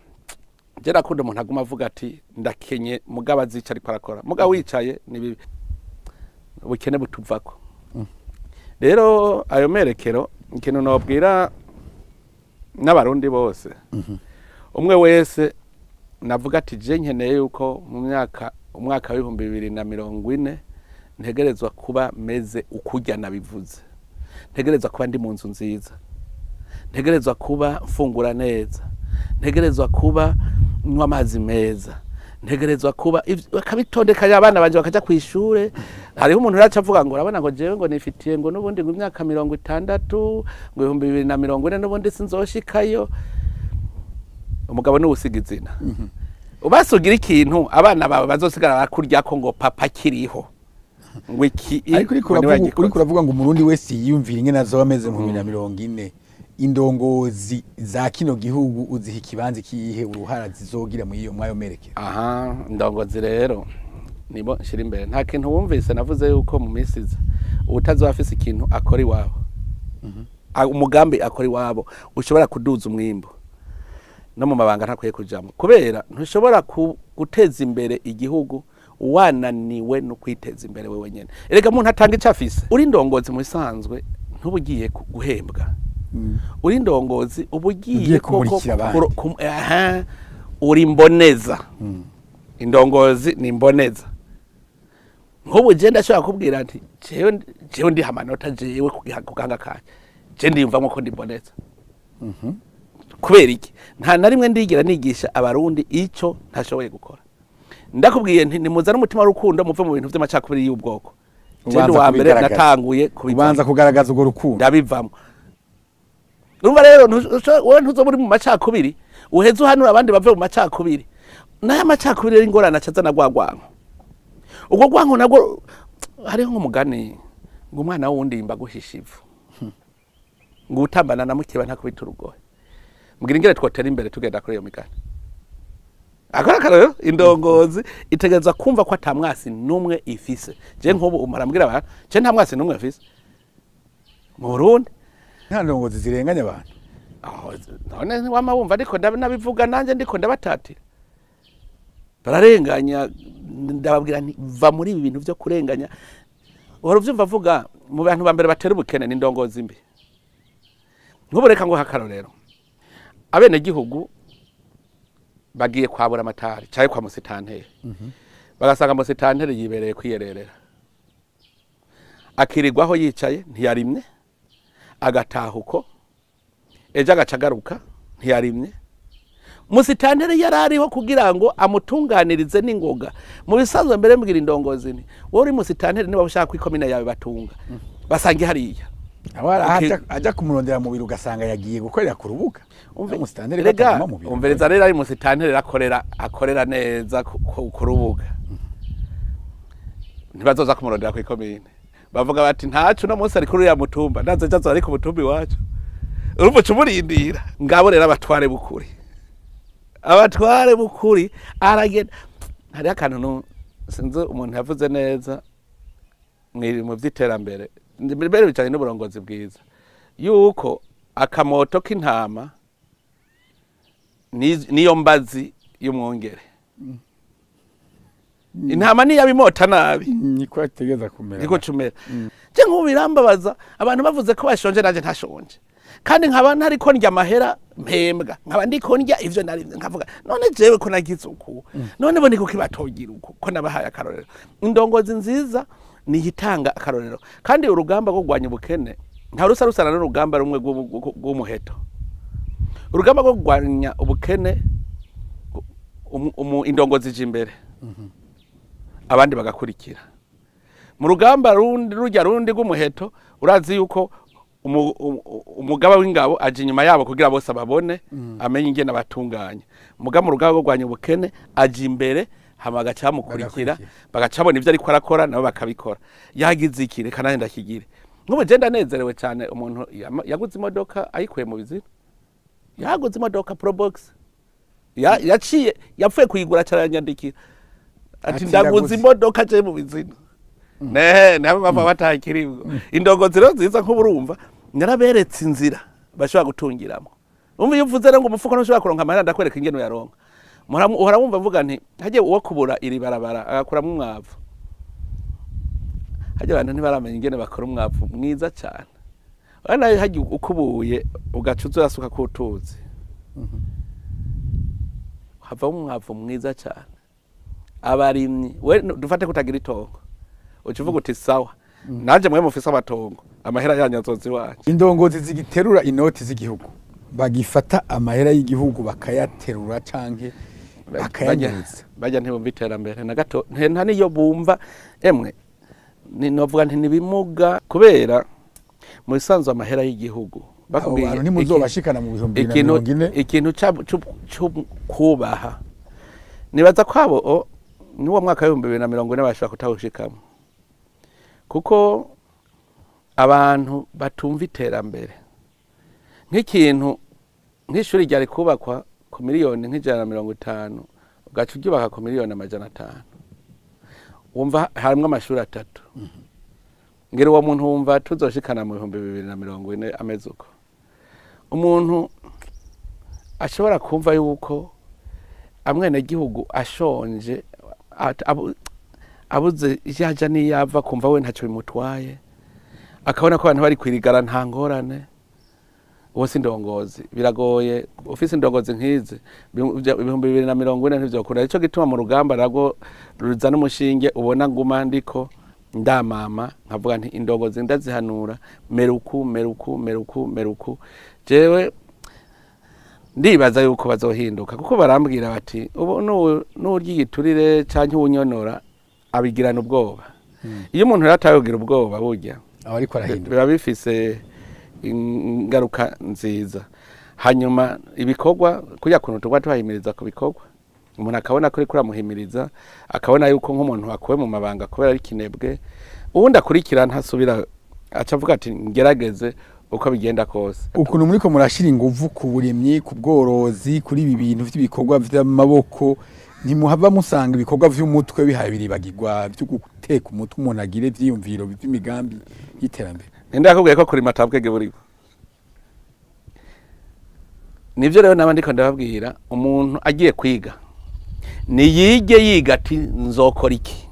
je nakunda umuntu aguma avuga ati ndakenye mugabo azica ariko arakora mugabo wicaye ni bibi ubukene butuvako rero ayo merekero ikintu nobwira n'abarundi bose umwe wese navuga ati je nkeneye yuko mu umwaka wa 2040 ntegerezwa kuba meze ukurya nabivuze ntegerezwa kuba ndi mu nzu nziza ntegerezwa kuba mfungura neza ntegerezwa kuba nywa amazi meza ntegerezwa kuba akabitondeka abana banje bakaja kwishure hariho umuntu uraca avuga ngo urabona ngo jewe ngo nifitiye ngo nubundi ngo imyaka 60 ngo 2040 nubundi sinzoshikayo umugabo n'ubusiga izina ubasugira ikintu abana bawe bazosigara bakurya ko ngo papa kiriho ngo iki ariko uri kuravuga ngo umurundi wese yiyumvira ingene azoba ameze mu 2040 indongozi za kino gihugu uziha ikibanza kiyihe uruhara zizogira mu iyo mwayo merekero aha indongozi rero nibo nshira imbere nta kintu wumvise navuze yuko mu misiza ubutazofise ikintu akora iwabo umugambi akora iwabo ushobora kuduza umwimbo no mu mabanga ntakwiye kujamo kubera ntushobora guteza imbere igihugu wananiwe no kwiteza imbere wewe nyene erega muntu atanga icafise uri ndongozi mu bisanzwe ntubugiye guhembwa uri ndongozi ubugiye koko uri mboneza indongozi ni mboneza nk'ubu je ndashobora kubwira nti jewe ndi hamanota jewe kuganga kaje je ndiyumvamo ko ndi mboneza kubera iki nta na rimwe ndigira nigisha abarundi ico ntashoboye gukora ndakubwiye nti nimuza n'umutima w'urukundo muve mu bintu by'amacakubiri y'ubwoko je wa mbere natanguye kubanza kugaragaza ugo rukundo ndabivamo urumva rero wowe ntuzo muri mu macakubiri uheze uhanura abandi bave mu macakubiri nayo macakubiri rero ingorana acazana gwagwanko ubwo gwanko nagwo hariho nk'umugani ngo umwana wundi imba guhisha ivu ngo utambana na mukiba ntakubita urugohe mbwira ingere twotera imbere tugenda kuri iyo migani akora rero indongozi itegereza kumva ko atamwasi numwe ifise je nk'ubu umara mbwira abantu je nta mwasi numwe afise mu Burundi nta ndongozi zirenganya abantu none wama wumva ariko nabivuga nanje ndiko ndabatatira bararenganya ndababwira nti va muri ibi bintu byo kurenganya uhora uvyumva vuga mu bantu ba mbere batera ubukene n'indongozi mbi nkubureka ngo hakarorero abene gihugu bagiye kwabura amatari cyaye kwa musitanteri bagasanga musitanteri yibereye kwiyererera akirirwaho yicaye ntiyarimye agataha uko ejo agacagaruka ntiyarimye musitanteri yarariho kugira ngo amutunganirize n'ingoga mu bisanzwe mbere mbwira indongozi ni wowe uri musitanteri niba ushaka kwikomina yawe batunga basange hariya aja kumurondera mu biro ugasanga yagiye gukorera ku rubuga umusitanteri bataguma mu biro umvereza rero ari musitanteri akorera neza ku rubuga ntibazoza kumurondera ku ikomine bavuga bati ntacu no munsi ari kuri ya mutumba ndaze cyazo ari ku mutumbi wacu urumva cumurindira ngabo rero abatware bukuri aragenda hari akantu sinzi umuntu yavuze neza mu vy'iterambere mbere bijanye n'uburongozi bwiza yuko akamoto k'intama niyo mbazi y'umwongere intama niyo abimota nabi niko ategeza kumera niko cumera je nk'ubirambabaza abantu bavuze ko bashonje naje ntashonje kandi nkaba ntariko ndya amahera mpembwa nkaba ndiko ndya ivyo narimye nkavuga none jewe ko nagize uku none bo niko kibatogira uku ko nabahaye akarorero indongozi nziza niyitanga akarorero kandi urugamba rwo gwanya ubukene nta rusarusana n'urugamba rumwe rw'umuheto urugamba rwo gwanya ubukene indongozi jimbere abandi bagakurikira mu rugamba rujya rundi rw'umuheto urazi yuko umugaba w'ingabo aje inyuma yabo kugira bose babone amenye ingene batunganya umugaba mu rugamba rwo gwanya ubukene aje imbere hama agacamukurikira bagacabona ivyo ariko arakora nabo bakabikora yagize iki reka nanje ndakigire nk'ubu je ndanezerewe cyane umuntu yaguze imodoka ayikuye mu bizina yaguze imodoka probox yaciye yapfuye kuyigura cyaranyandikira ati ndaguze imodoka je mu bizina nabo bava batakiribwo indongozi rero nziza nk'uburumva naraberetse inzira bashobora gutungiramo umva iyo uvuze ngo umufuko ntushobora kuronka amahera ndakwereka ingene yaronka uhora wumva avuga nti hagiye uwo kubura iri barabara agakuramo umwavu hagiye abantu ntibaramenya ingene bakora umwavu mwiza cyane nawe hagiye ukubuye ugacuza urasuka ku tuzi havamo umwavu mwiza cyane abarimyi we dufate kutagira itongo ukivuga uti sawa naje mwe mufise amatongo amahera yanyazozi wacu indongozi zigiterura inoti z'igihugu bagifata amahera y'igihugu bakayaterura canke bakayanyuza bajya ntibumva iterambere na gato nta niyo bumva emwe novuga nti nibimuga kubera mu bisanzwe amahera y'igihugu bakubwiye ntimuzobashikana mu 2040 ikintu cyo kubaha nibaza kwabo niwo mwaka wa 2040 bashaka kutawushikamo kuko abantu batumva iterambere nk'ikintu nk'ishuri ryari kubakwa ku miliyoni nk'J150 ugaca uryubaka ku miliyoni $500 wumva harimo amashuri 3 ngero uwo muntu wumva tuzoshikana mu 2040 ameze uko umuntu ashobora kumva yuko amwene gihugu ashonje abuze yaja niyava kumva we ntacyo bimutwaye akabona ko abantu bari kwirigara nta ngorane uwo si ndongozi biragoye ufise indongozi nkizi 2040 ntivyokunda ico gituma mu rugamba rago ruzana umushinge ubona nguma ndiko ndamama nkavuga nti indongozi ndazihanura meruku jewe ndibaza yuko bazohinduka kuko barambwira bati ubu n'uryigiturire canke unyonora abigirana ubwoba iyo umuntu yatayogira ubwoba burya ariko arahinduka biba bifise ingaruka nziza hanyuma ibikorwa kuya kuntu tugwa twahimiriza ku bikorwa umuntu akabona ko kuramuhimiriza akabona yuko nk'umuntu akuwe mu mabanga kubera ari kinebwe ubundi akurikira ntasubira acavuga ati ngerageze uko bigenda kose ukuntu muri ko murashira inguvu ku burimyi ku bworozi kuri ibi bintu by'ibikorwa by'amaboko ntimuhava musanga ibikorwa vy'umutwe bihaye biribagirwa byo guteka umutwe umuntu agire vyiyumviro by'imigambi y'iterambere ndakubwiye ko kuri matabwege buri nivyo rero nabandi ko ndababwira umuntu agiye kwiga niyige yiga ati nzokora iki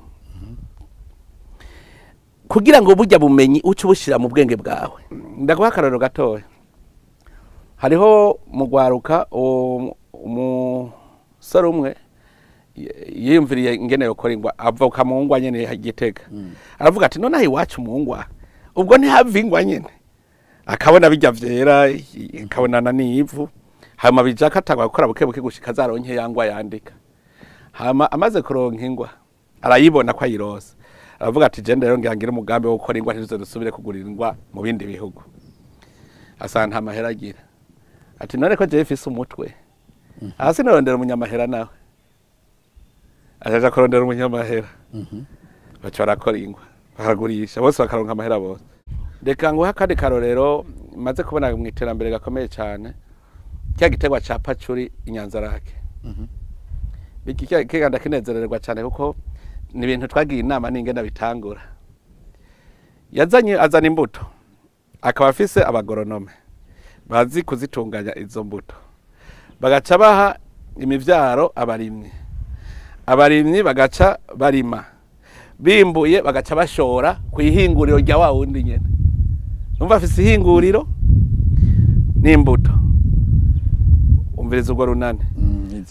kugira ngo burya bumenyi uce ubushira mu bwenge bwawe. Ndaguha akarorero gatoya. Hariho mugwaruka umusore umwe yiyumviriye ingene yokora ingwa avuka mu ngwa nyene Gitega. Aravuga ati none iwacu mu ngwa ubwo ntihava ingwa nyene, akabona bijya vyera akabonana n'ivu, hama bijaka atagwa gukora bukebuke gushika zaronke yangwa yandika. Hama amaze kuronka ingwa arayibona ko ayirose, aravuga ati je ndero ngira umugambi wo gukora ingwa ntizo dusubire kugurira ingwa mu bindi bihugu. Asanga nta mahera agira, ati none ko je mfise umutwe hasi narondera umunyamahera nawe, ajaja kurondera umunyamahera baca barakora ingwa bakagurisha bose bakaronka amahera bose. Reka nguha kandi karorero maze kubona mu iterambere gakomeye cyane, cya gitegwa ca pacuri inyanzarake. Iki kiganda kinezererwa cyane kuko ni ibintu twagiye inama n'ingena bitangura. Azana imbuto akaba afise abagoronome bazi kuzitunganya izo mbuto, bagaca baha imivyaro abarimyi bagaca barima, bimbuye bagaca bashora kwihinguriro rya wa wundi nyene. Numva afise ihinguriro n'imbuto, umviriza urwo runane.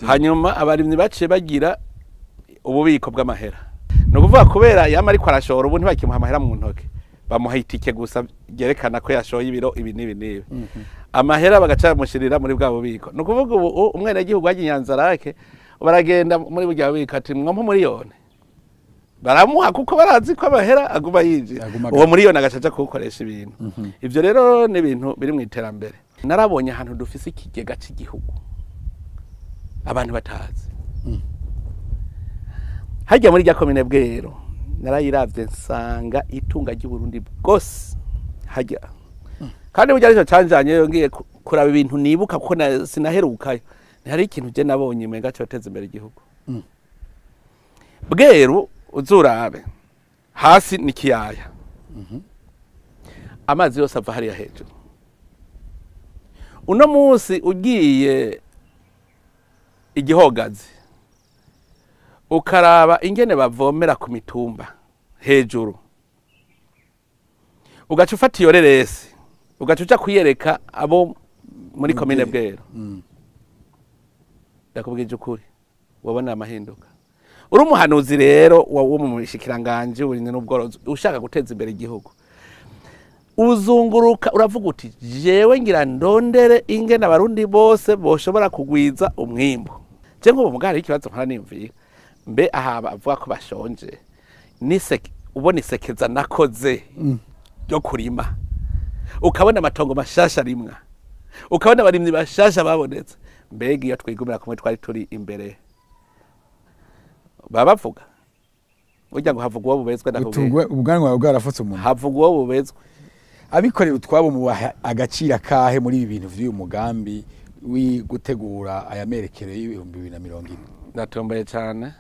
Hanyuma abarimyi baciye bagira ububiko bw'amahera. No kuvuga kubera yama ariko arashora ubu ntibakimuha amahera mu ntoke, bamuha itike gusa yerekana ko yashoye ibiro ibi nibi. Amahera bagaca bamushirira muri bwa bubiko. No kuvuga ubu umwene gihugu w'Inyanzarake baragenda muri burya bubiko ati mwampa miliyoni, baramuha kuko barazi ko amahera aguma yinjira, uwo miliyoni agacaca kukoresha ibintu. Ivyo rero ni ibintu biri mu iterambere. Narabonye ahantu dufise ikigega cy'igihugu abantu batazi. Hajya muri rya komine Bwero narayiravye nsanga itunga ry'Uburundi bwose hajya. Kandi burya arico canjanye yongiye kuraba ibintu nibuka kuko sinaherukayo. Hari ikintu je nabonye mwenga cyoteza imbere igihugu. Bwero uzurabe hasi ni kiyaya. Amazi yose ava hariya hejuru. Uno munsi ugiye Igihogazi ukaraba ingene bavomera ku mitumba hejuru, ugaca ufata iyo reresi ugaca uca kuyereka abo muri komine Bwero. Ndakubwije ukuri wabona amahinduka. Uri umuhanuzi rero wo mu mishikiranganje uburinzi n'ubworozi ushaka guteza imbere igihugu, uzunguruka uravuga uti jewe ngira ndondere ingene abarundi bose boshobora kugwiza umwimbo. Je ngo mugari ikibazo nkora nimvira mbe aha bavuga ko bashonje niseke ubona isekeza nakoze yo kurima, ukabona amatongo mashasha rimwa, ukabona abarimyi bashasha babonetse, mbega iyo twigumira kumwe twari turi imbere babavuga burya ngo havuga uwo bubezwe ndakubwira ubwanwa bwarafutse umuntu, havuga uwo bubezwe. Abikorera utwabo mu agacira kahe muri ibi bintu vy'uyu mugambi wi gutegura aya merekero y'ibihumbi 2040? Ndatombaye cyane.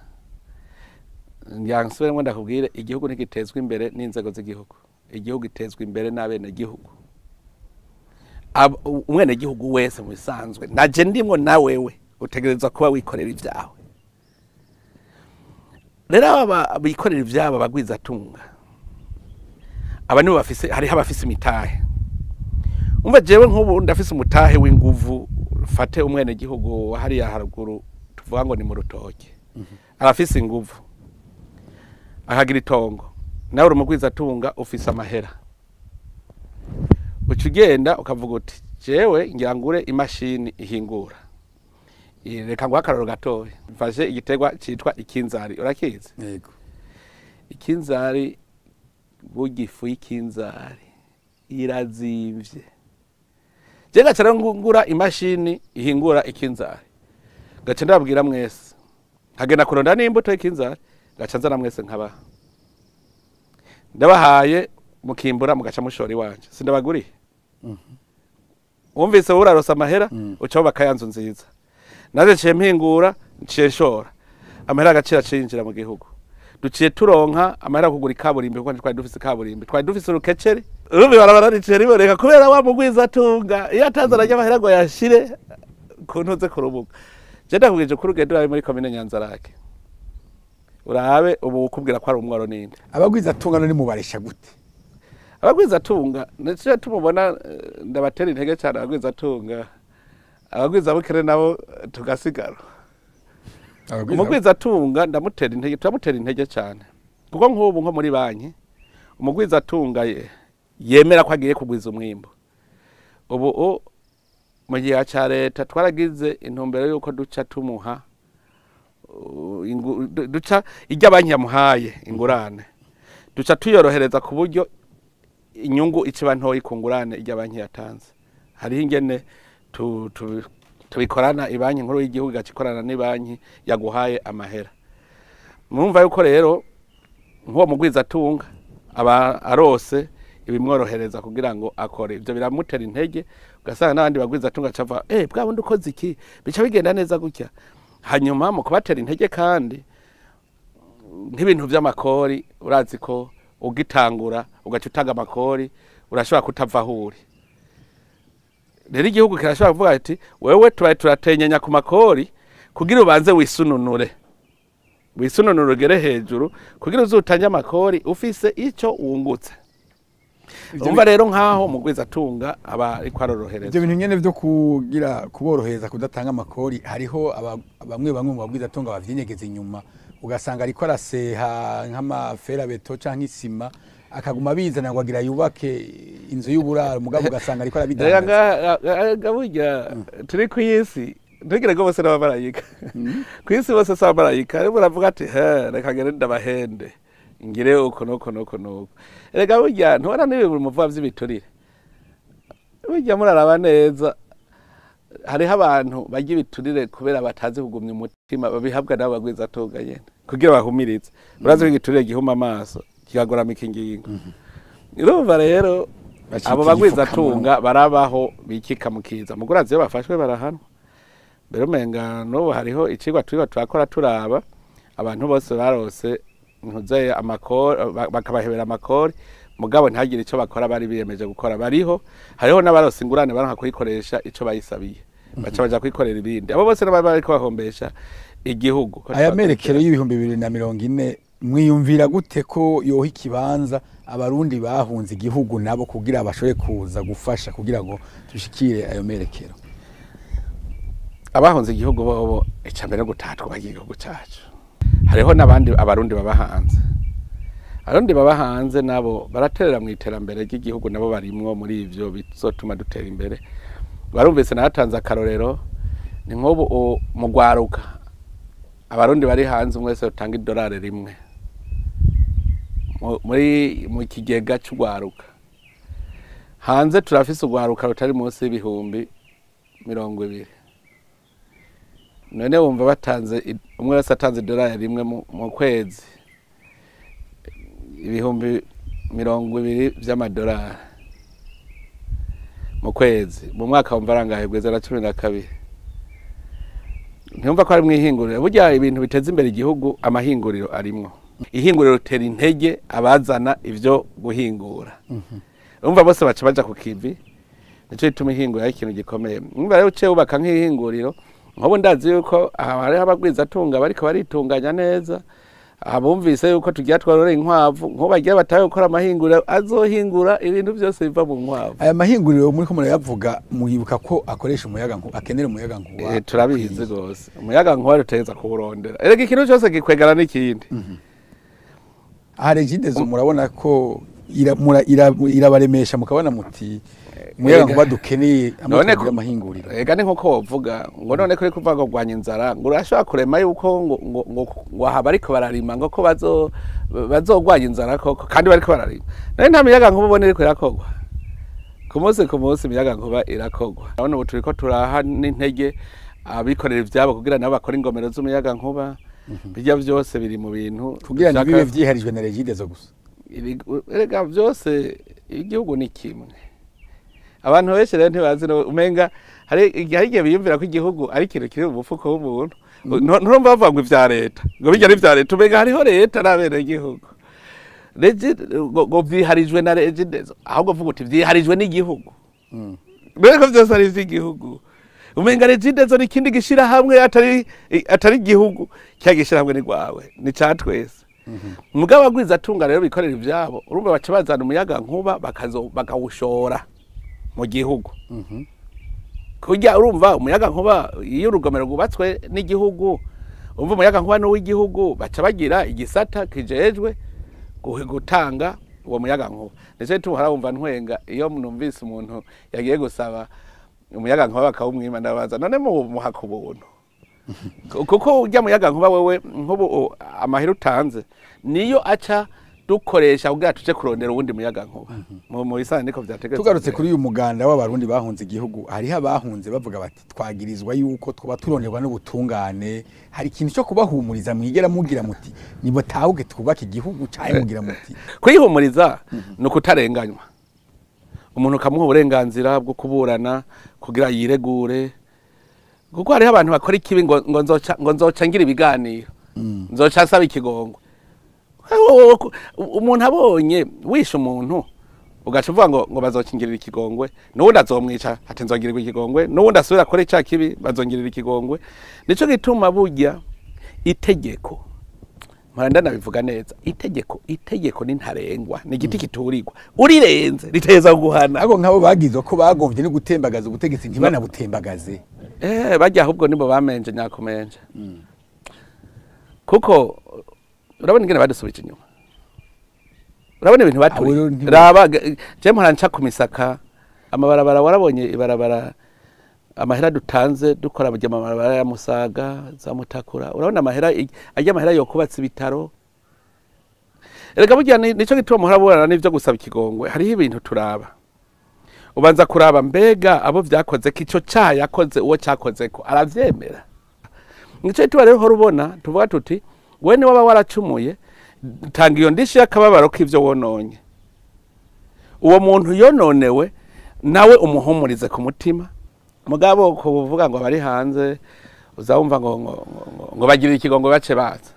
Nyansubire ngo ndakubwire igihugu ntigitezwe imbere n'inzego z'igihugu, igihugu gitezwe imbere n'abene gihugu. Umwene gihugu wese mu bisanzwe naje ndimwo na wewe utegerezwa kuba wikorera ivyawe. Rero aba bikorera ivyabo bagwiza tunga, abani bafise hari abafise imitahe. Umva jewe nk'ubu ndafise umutahe w'inguvu, fate umwene gihugu hari ya haruguru tuvuga ngo ni mu Rutoke, arafise inguvu akagira itongo, nawe urumugwiza tunga ufise amahera, ucugenda ukavuga uti jewe ngirangure imashini ihingura. Reka ngo akaroro gatoya mfashe igitegwa citwa ikinzari, urakizi? Yego. Ikinzari bugifu y'ikinzari irazimvye. Je gacara ngura imashini ihingura ikinzari, gaca ndabwira mwese hagenda kuronda n'imbuto y'ikinzari, gaca nzana mwese nkaba ndabahaye mukimbura mugaca mushora iwanje, sindabaguriye. Umvise urarosa amahera ucaho bakayanzu nziza, naje ciye mpingura ciye nshora amahera agacira cinjira mu gihugu. Duciye turonka amahera kugura ikaburimbi kuko twari dufise ikaburimbi, twari dufise urukeceri urubi barabara riciye riboneka kubera wa mugwiza tunga iyo atazana y'amahera ngo yashire kuntuze kurubuga je ndakubwije ko urugendo rwawe muri komine Nyanzarake urabe ubu ukubwira ko ari umworo ninde abagwiza tunga no mubaresha gute abagwiza tunga ndetse tumubona ndabatera intege cyane abagwiza tunga abagwiza bukere nabo tugasigara umugwiza tunga ndamutera intege turamutera intege cyane kuko nk'ubu nko muri banki umugwiza tunga yemera ko agiye kugwiza umwimbo ubu mu gihe cya leta twaragize intumbero yuko duca tumuha duca ijya banki yamuhaye ingurane duca tuyorohereza ku buryo inyungu ikiba ntoyi ku ngurane ijya banki yatanze hariho ingene tubikorana ibanki nkuru y'igihugu igacikorana n'ibanki yaguhaye amahera murumva yuko rero nk'uwo mugwiza tunga aba arose ibimworohereza kugira ngo akore ibyo biramutera intege ugasanga n'abandi bagwiza tunga cava bwa bundi ukoze iki bica bigenda neza gutya hanyuma mu kubatera intege kandi nk'ibintu by'amakori urazi ko ugitangura ugaca utanga amakori urashobora kutava ahuri rero igihugu kirashobora kuvuga ati wewe tubaye turatenyenya ku makori kugira ubanze wisununure ugere hejuru kugira uzutange amakori ufise icyo wungutse umva rero nkaho mugwiza tunga aba ariko arorohereza ibyo bintu nyene byo kugira kuborohereza kudatanga amakori hariho bamwe mu bagwiza tunga bavyinyegeza inyuma ugasanga ariko araseha nk'amafera beto canke isima akaguma bizana ngo agira yubake inzu y'uburaro mugabo ugasanga ariko arabidandaza gaburya turi ku isi ntugire ngo bose n'abamarayika ku isi bose s'abamarayika rero baravuga ati reka ngere ndabahende ngire uko nuko erega burya ntubona n'ibintu muvuga vy'ibiturire burya muraraba neza hariho abantu barya ibiturire kubera batazi kugumya umutima babihabwa nabo bagwiza tunga nyene kugira bahumirize urazi ko igiturire gihuma amaso kigagoramika ingingo urumva rero abo bagwiza tunga barabaho bikika mukiza mugurazi iyo bafashwe barahanwa mbere umenga n'ubu hariho icigwa turakora turaba abantu bose barose ntuze amakori bakabahebera amakori mugabo ntagire icyo bakora bari biyemeje gukora bariho hariho n'abarose ingurane baranka kuyikoresha icyo bayisabiye baca baja kwikorera ibindi abo bose n'abari bariko bahombesha igihugu aya merekero y'ibihumbi 2040 mwiyumvira gute ko yoha ikibanza abarundi bahunze igihugu nabo kugira bashobore kuza gufasha kugira ngo tushikire ayo merekero abahunze igihugu bobo icambere no gutatwa igihugu cyacu hariho n'abandi abarundi baba hanze abarundi baba hanze nabo baraterera mu iterambere ry'igihugu nabo barimwo muri ivyo bizotuma dutera imbere barumvise natanze akarorero ni nk'ubu mu gwaruka abarundi bari hanze mwese utanga $1 rimwe mu kigega cy'ugwaruka hanze turafise ugwaruka rutari munsi y'ibihumbi 20 none wumva batanze umwe wese atanze $1 rimwe mu kwezi ibihumbi 20 vy'amadolari mu kwezi mu mwaka wumva arangahe gweza na 12 ntiyumva ko ari mwihinguriro burya ibintu biteza imbere igihugu amahinguriro arimwo ihinguriro rutera intege abazana ivyo guhingura umva bose baca baja ku kivi nico bituma ihinguriro ari ikintu gikomeye umva rero uciye ubaka nk'ihinguriro nk'ubu ndazi yuko hariho abagwiza tunga bariko baritunganya neza abumvise yuko tugiye twarore inkwavu nko bagiye bataye gukora amahinguriro azohingura ibintu byose biva mu nkwavu aya mahinguriro muri ko murayavuga muhibuka ko akoresha umuyaga nkuba akenera umuyaga nkuba turabizi gose umuyaga nkuba ruteza kuburondera erega ikintu cyose gikwegana n'ikindi Regidez murabona ko irabaremesha mukabona muti umuyaga nkuba dukeneye amahinguriro ega ni nko wovuga ngo none kuri kuvuga ngo gwanya inzara ngo urashobora kurema yuko ngo aha bariko bararima ngo ko bazogwanya inzara koko kandi bariko bararima none nta miyaga nkuba ubona iriko irakogwa ku munsi imiyaga nkuba irakogwa none ubu turiko turaha n'intege abikorera ivyabo kugira nabo bakora ingomero z'umuyaga nkuba bijya byose biri mu bintu kugira ngo bibe vyiharijwe na Regidez gusa erega byose igihugu ni kimwe abantu benshi rero ntibazi umenga hari igihe biyumvira ko igihugu ari ikintu kiri mu mufuko w'umuntu nturumva bavuga ngo ivya leta ngo bijya n'ivya leta umenga hariho leta n'abene igihugu ngo vyiharijwe na Regidez ahubwo vuga uti vyiharijwe n'igihugu rero ko byose ari ivy'igihugu umenga regidezo n'ikindi gishira hamwe atari igihugu cyagishira hamwe ni gwawe ni catwese mugabo agwiza atunga rero bikorera ivyabo urumva baca bazana umuyaga nkuba bakawushora mu gihugu kujya urumva umuyaga nkuba iyo urugomero rwubatswe n'igihugu umva umuyaga nkuba n'uw'igihugu baca bagira igisata kijejwe gutanga uwo muyaga nkuba ndetse tumuhara wumva ntwenga iyo numvise umuntu yagiye gusaba umuyaga nkuba bakawumwima ndabaza none muha ku buntu kuko ujya muyaga nkuba wewe nk'ubu amahera utanze niyo aca dukoresha kugira tuje kurondera ubundi muyaga nkuba mu isana niko vyategetse. Tugarutse kuri uyu muganda w'abarundi bahunze igihugu hariho abahunze bavuga bati twagirizwa yuko twoba turonderwa n'ubutungane hari ikintu cyo kubahumuriza mwigera mugira muti nibo tawuge twubaka igihugu cyaye mugira muti kwihumuriza no kutarenganywa umuntu kamuha uburenganzira bwo kuburana kugira yiregure kuko hariho abantu bakora ikibi ngo nzoca ngira ibiganiro nzoca asaba ikigongwe umuntu abonye wishe umuntu ugaca uvuga ngo bazokingirira ikigongwe n'ubundi azomwica ati nzongirirwa ikigongwe n'ubundi asubira akora ica kibi bazongirira ikigongwe nico gituma burya itegeko muranda nabivuga neza itegeko ni ntarengwa ni igiti kiturirwa urirenze riteza guhana ako nkabo bagizwe ko bagomvye no gutembagaza ubutegetsi ntibana butembagaze bajya ahubwo nibo bamenje nyakumenje kuko urabona ingene badusubije inyuma urabona ibintu baturi raba je mparanca kumisaka amabarabara warabonye ibarabara amahera dutanze dukora mu amabarabara ya Musaga za Mutakura urabona amahera ajya amahera yo kubatsa ibitaro erega burya nico gituma muharaburana n'ivyo gusaba ikigongwe hariho ibintu turaba ubanza kuraba mbega abo vyakoze kico cyaha yakoze uwo cyakoze ko aravyemera nico gituma rero horubona tuvuga tuti we ni waba waracumuye tanga iyo ndishi yakababaro k'ivyo wononye uwo muntu yononewe nawe umuhumurize ku mutima mugabo kuvuga ngo bari hanze uzawumva ngo bagira ikigongo bace baza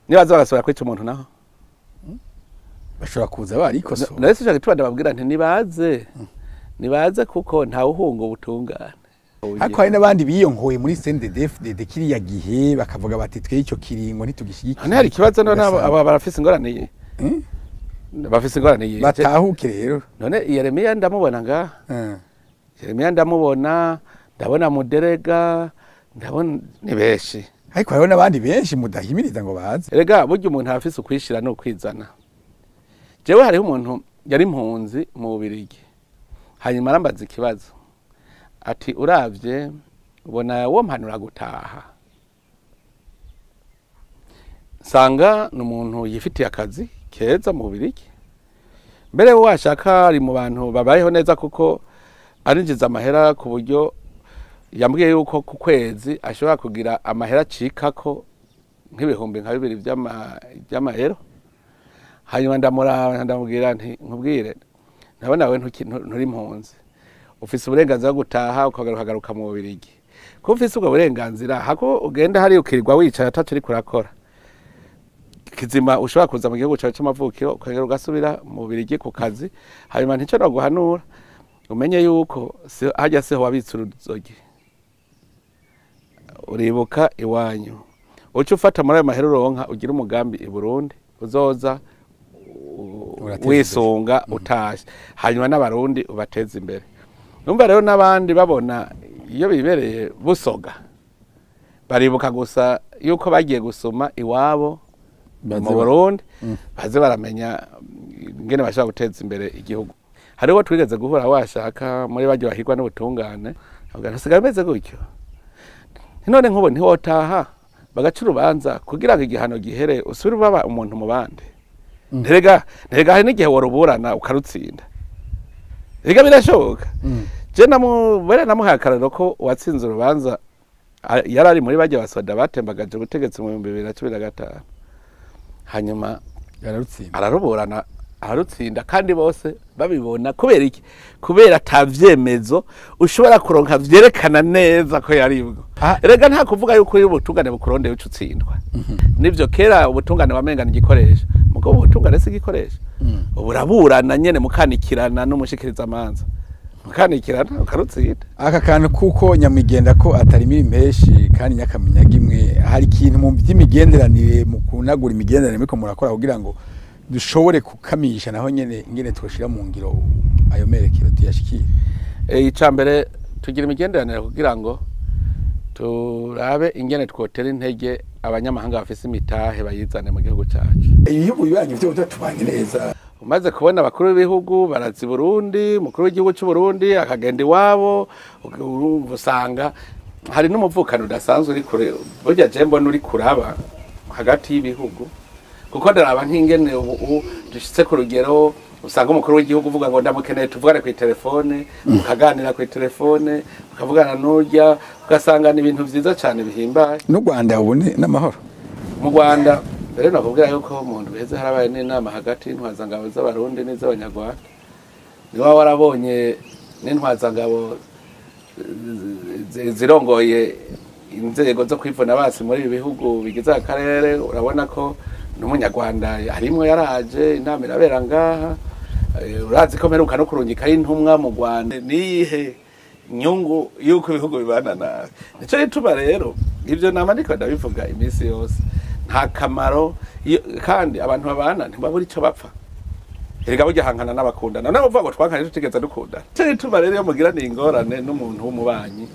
nibaza bagasubira kwica umuntu naho bashobora kuza barikoso nese cyo gituma ndababwira nti nibaze kuko nta uhunga ubutungane hako hari n'abandi biyongoye muri CNDD-FDD kiriya gihe bakavuga bati twe icyo kiringo ntitugishyigikira hari ikibazo none aba barafise ingorane bafise ingorane batahuke rero none Yeremiya ndamubona nga Yeremiya ndamubona ndabona muderega ndabona ni beshi ariko hariho n'abandi benshi mudahimiriza ngo baze erega burya umuntu afise ukwishira no kwizana jewe hariho umuntu yari impunzi mu Bubirigi hanyuma arambaza ikibazo ati uravye ubona wo mpanura gutaha sanga n'umuntu yifitiye akazi keza mu Bubirigi mbere washaka ari mu bantu babayeho neza kuko arinjiza amahera ku buryo yambwiye yuko ku kwezi ashobora kugira amahera acikako nk'ibihumbi nka 2 by'amahera hanyuma ndamubwira nti nkubwire nabona we nturi impunzi ufise uburenganzira bwo gutaha ukagaruka mu Bubirigi ko ufise ubwo burenganzira hako ugenda hari ukirirwa wicara atacu uri kurakora kizima ushobora kuza mu gihugu cyawe cy'amavukiro ukagera ugasubira mu Bubirigi ku kazi hanyuma ntico no guhanura umenye yuko hajya seho wabitse uruzogi uribuka iwanyu uco ufata muri ayo mahera uronka ugira umugambi i Burundi uzoza wisunga utashe hanyuma n'abarundi ubateza imbere numva rero n'abandi babona iyo bibereye busoga baribuka gusa yuko bagiye gusoma iwabo mu Burundi baze baramenya ingene bashaka guteza imbere igihugu hariho twigeze guhura washaka muri bagiye bahirwa n'ubutungane agasigaye beze gutyo none nkubo ntiwotaha bagaca urubanza kugira ngo igihano gihere usubire baba umuntu mu bandi nterega hari n'igihe waruburana ukarutsinda ega birashoboka je namuhaye akararo ko watsinze urubanza yari ari muri bagiye basoda batembagaje ubutegetsi mu 2015 hanyuma araruburana ararutsinda kandi bose babibona kubera iki kubera atavyemezo ushobora kuronka vyerekana neza ko yaribwo erega nta kuvuga yuko ubutungane bukuronde uco utsindwa nivyo kera ubutungane wamengana igikoresho mugabo ubutungane si igikoresho uburaburana nyene mukanikirana n'umushikiriza amanza ukanikirana ukarutsira aka kantu kuko nyamigenda ko atari miri impeshi kandi nyakamenya gimwe hari ikintu mu by'imigenderanire mu kunagura imigenderanire miko murakora kugira ngo dushobore kukamisha naho nyene ingene twoshira mu ngiro ayo merekero tuyashikire. Icambere tugira imigenderanire kugira ngo turabe ingene twotera intege abanyamahanga bafise imitahe bayizane mu gihugu cyacu. Ibihugu bibanye byo tubanye neza. Umaze kubona abakuru b'ibihugu barazi Burundi, mukuru w'igihugu cy'u Burundi akagenda iwabo, usanga hari n'umuvukano udasanzwe uri kure. Burya je mbona uri kuraba hagati y'ibihugu. Kuko ndaraba nk'ingene ubu dushitse ku rugero usanga umukuru w'igihugu uvuga ngo ndamukeneye tuvugane ku telefone, ukaganira ku telefone, ukavugana n'urya, ugasanga ni ibintu vyiza cyane bihimbaye. N'u Rwanda ubone n'amahoro. Mu Rwanda rero nakubwira yuko umuntu biheze harabaye n'inama hagati y'intwazangabo z'abarundi n'iz'abanyarwanda. Niba warabonye n'intwazangabo zirongoye inzego zo kwivuna basi muri ibi bihugu bigize akarere, urabona ko n'umunyarwanda harimwo yaraje inama irabera ngaha. Urazi ko mperuka no kurungika y'intumwa mu Rwanda nihe nyungu yuko ibihugu bibana nabi. Nico gituma rero ivyo nama ndiko ndabivuga iminsi yose nta kamaro kandi abantu babana ntibabura ico bapfa. Erega burya hankana n'abakundana nabo bavuga ngo twankanye tutigeze dukundana. Nico gituma rero iyo mugira n'ingorane n'umuntu w'umubanyi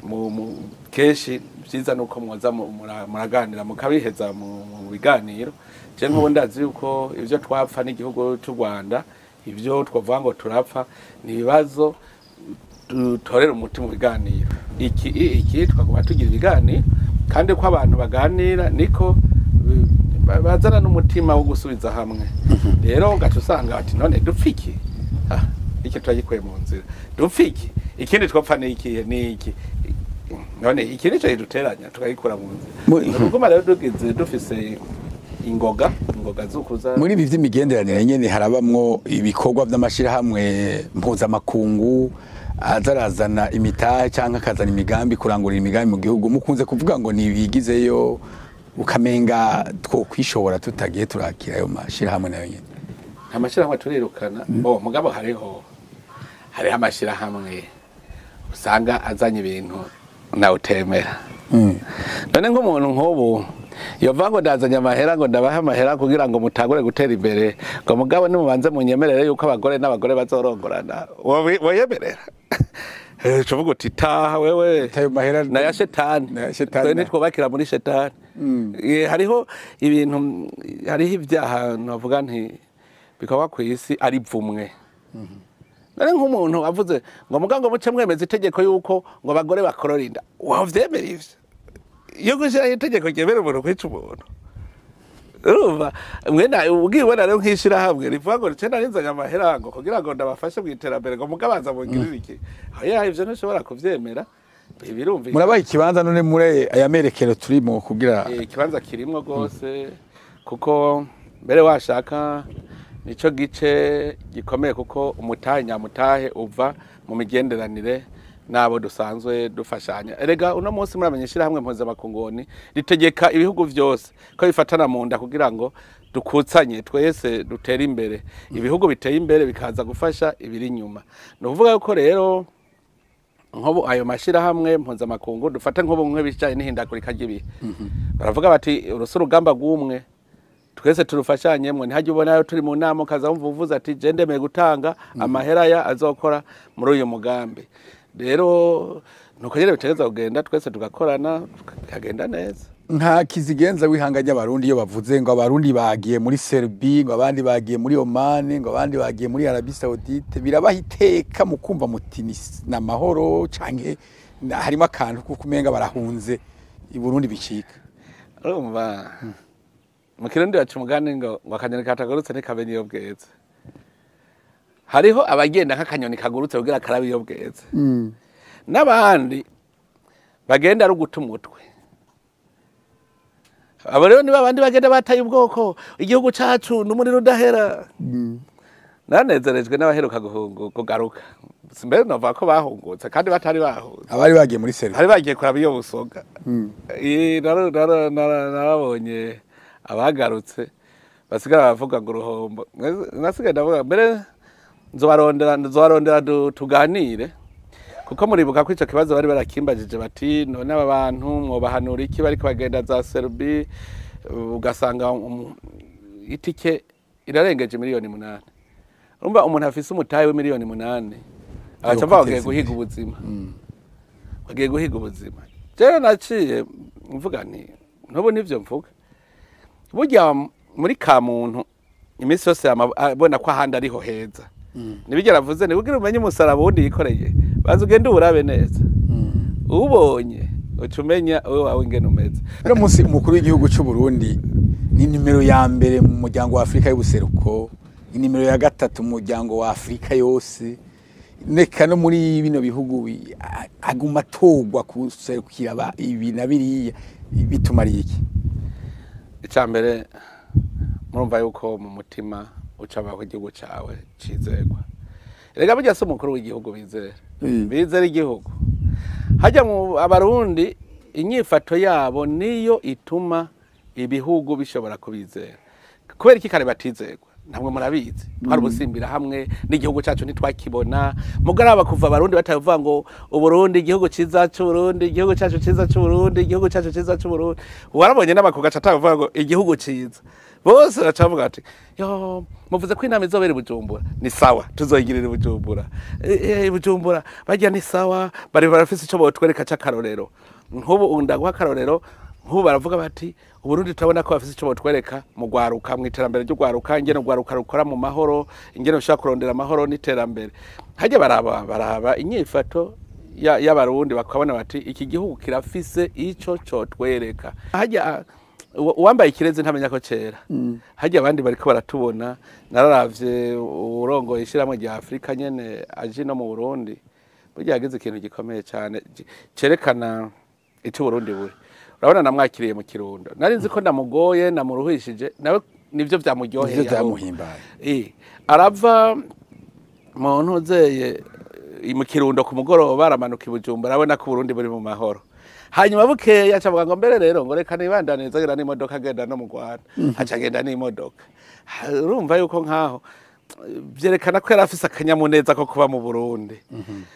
mu keshi byiza nuko mwoza muraganira mukabiheza mu biganiro. Je nk'ubu ndazi yuko ivyo twapfa n'igihugu cy'u Rwanda, ivyo twavuga ngo turapfa ni ibibazo dutorera umuti mu biganiro. Iki twagomba tugira ibiganiro kandi ko abantu baganira niko bazana n'umutima wo gusubiza hamwe. Rero gato usanga ati none dupfiki iki turagikuye mu nzira dupfiki ikindi twapfa ni iki none iki nico yiduteranya tukayikura mu nzira. Nubwo rero dugize dufise ingoga zukuza muri ibi vy'imigenderanire nyene harabamwo ibikorwa vy'amashirahamwe mpuzamakungu azarazana imitahe canke akazana imigambi kurangurira imigambi mu gihugu. Mukunze kuvuga ngo nibigizeyo ukamenga two kwishobora tutagiye turakira ayo mashirahamwe nayo nyene. Amashirahamwe turirukana mugabo hari amashirahamwe usanga azanye ibintu nawe utemera. None nk'umuntu nk'ubu yova ngo ndazanye amahera ngo ndabaha amahera kugira ngo mutangure gutera imbere ngo mugabo nimubanze munyemerere yuko abagore n'abagore bazorongorana woyemerera. Cuvuga uti taha wewe tayo mahera na ya shetani twubakira muri shetani. Hariho ibintu hariho ibyaha navuga nti bikaba ku isi ari vumwe. None nk'umuntu avuze ngo mugango muce mwemeza itegeko yuko ngo abagore bakorora inda wavyemera ivyo iyo gushira itegeko ryemera umuntu kwica umuntu. Urumva mwena ubwibona rero nkishira hamwe rivuga ngo cena rinzanya amahera ngo kugira ngo ndabafashe mu iterambere ngo mugabanza mungirira iki. Oya ivyo ntushobora kuvyemera. Ibirumva murabaye ikibanza none muri aya merekero turimo kugira ikibanza kirimwo gose kuko mbere washaka nico gice gikomeye kuko umutahe nyamutahe uva mu migenderanire nabo dusanzwe dufashanya. Erega uno munsi muramenyeshira hamwe mpuzamakungu ritegeka ibihugu vyose ko bifatana mu nda kugira ngo dukutsanye twese dutera imbere. Ibihugu biteye imbere bikaza gufasha ibiri nyuma. No kuvuga ko rero nkobo ayo mashira hamwe mpuzamakungu dufata nkobo nk'ibijanye n'ihindagurika ry'ibihe. Baravuga bati urugamba rw'umwe twese turufashanyemwe ntihajye ubona turi mu nama kaza umvuvuza ati je ndemeye gutanga amahera ya azokora muri uyu mugambi. Rero nuko nyene bitegeza kugenda twese tugakorana tukagenda neza. Nka kizigenza wihanganya abarundi iyo bavuze ngo abarundi bagiye muri Serbia ngo abandi bagiye muri Oman ngo abandi bagiye muri Arabie Saoudite birabahiteka mu kumva mutini na mahoro canke harimo akantu kukumenga barahunze i Burundi bicika. Urumva mu kirundi bacu mugani ngo akanyoni katagurutse ntikamenye iyo bweze. Hariho abagenda nk'akanyoni kagurutse kugira karabe iyo bweze. N'abandi bagenda ari guta umutwe. Abo rero niba abandi bagenda bataye ubwoko igihugu cacu n'umuriro udahera. Nanezerejwe n'abaheruka kugaruka. Simbere nova ko bahungutse kandi batari bahunze. Abari bagiye muri Serbia. Hari bagiye kuraba iyo busoga. Narabonye abagarutse basigara bavuga ngo uruhombo. Nasigaye ndavuga mbere nzobarondera tuganire kuko muribuka ko ico kibazo bari barakimbajije bati none aba bantu mwobahanura iki bariko bagenda za Serbia ugasanga itike irarengeje miliyoni 8 urumva umuntu afise umutahe wa miliyoni 8 aca bagiye guhiga ubuzima bagiye guhiga ubuzima rero naciye mvuga nti ntobo nivyo mvuga burya muri ka muntu imisi yose abona ko ahandi ariho heza nibigera avuze ni kugira umenye umusaraba wundi yikoreye baza ugende urabe neza ubonye ucumenya wowe wawe ingene umeze rero munsi umukuru w'igihugu cy'u Burundi ni nimero ya mbere mu muryango wa Afrika y'ubuseruko ni nimero ya gatatu mu muryango wa Afrika yose neka no muri bino bihugu aguma togwa kuserukira ibi na biriya bitumariye iki icambere murumva yuko mu mutima ucabaho igihugu cawe cizegwa erega burya se umukuru w'igihugu bizera igihugu hajya mu abarundi inyifato yabo niyo ituma ibihugu bishobora kubizera kubera iki kare batizegwa ntabwo murabizi twari ubusimbira hamwe n'igihugu cyacu ntitwakibona mugaraba kuva abarundi batavuga ngo uburundi igihugu ciza c'uburundi igihugu cyacu ciza c'uburundi igihugu cyacu ciza c'uburundi warabonye n'abakuga catavuga ngo igihugu ciza bose bacavuga ati yo muvuze ko inama izobera Bujumbura ni sawa tuzoyigirira Bujumbura Bujumbura bajya ni sawa bari barafise ico botwereka c'akarorero nk'ubu ndaguha akarorero nk'ubu baravuga bati uburundi turabona ko bafise ico botwereka mu gwaruka mu iterambere ryo gwaruka ingene gwaruka rukora mu mahoro ingene ushaka kurondera amahoro n'iterambere hajya baraba inyifato y'abarundi bakabona bati iki gihugu kirafise ico cotwereka hajya uwambaye ikirezi ntamenya ko cera hajya abandi bariko baratubona nararavye urongoye ishiramwe rya Afrika nyene aje no mu Burundi burya yagize ikintu gikomeye cyane cerekana ico Burundi buri urabona namwakiriye mu Kirundo nari nzi ko ndamugoye namuruhishije nawe nivyo vyamuryoheye nivyo vyamuhimbaye arava mu ntuzeye mu Kirundo ku mugoroba aramanuka i Bujumbura arabona ko Burundi buri mu mahoro hanyuma bukeya acavuga ngo mbere rero ngo reka nibandaniriza gira n'imodoka agenda no mu Rwanda aca agenda n'imodoka urumva yuko nkaho byerekana ko yarafise akanyamuneza ko kuba mu Burundi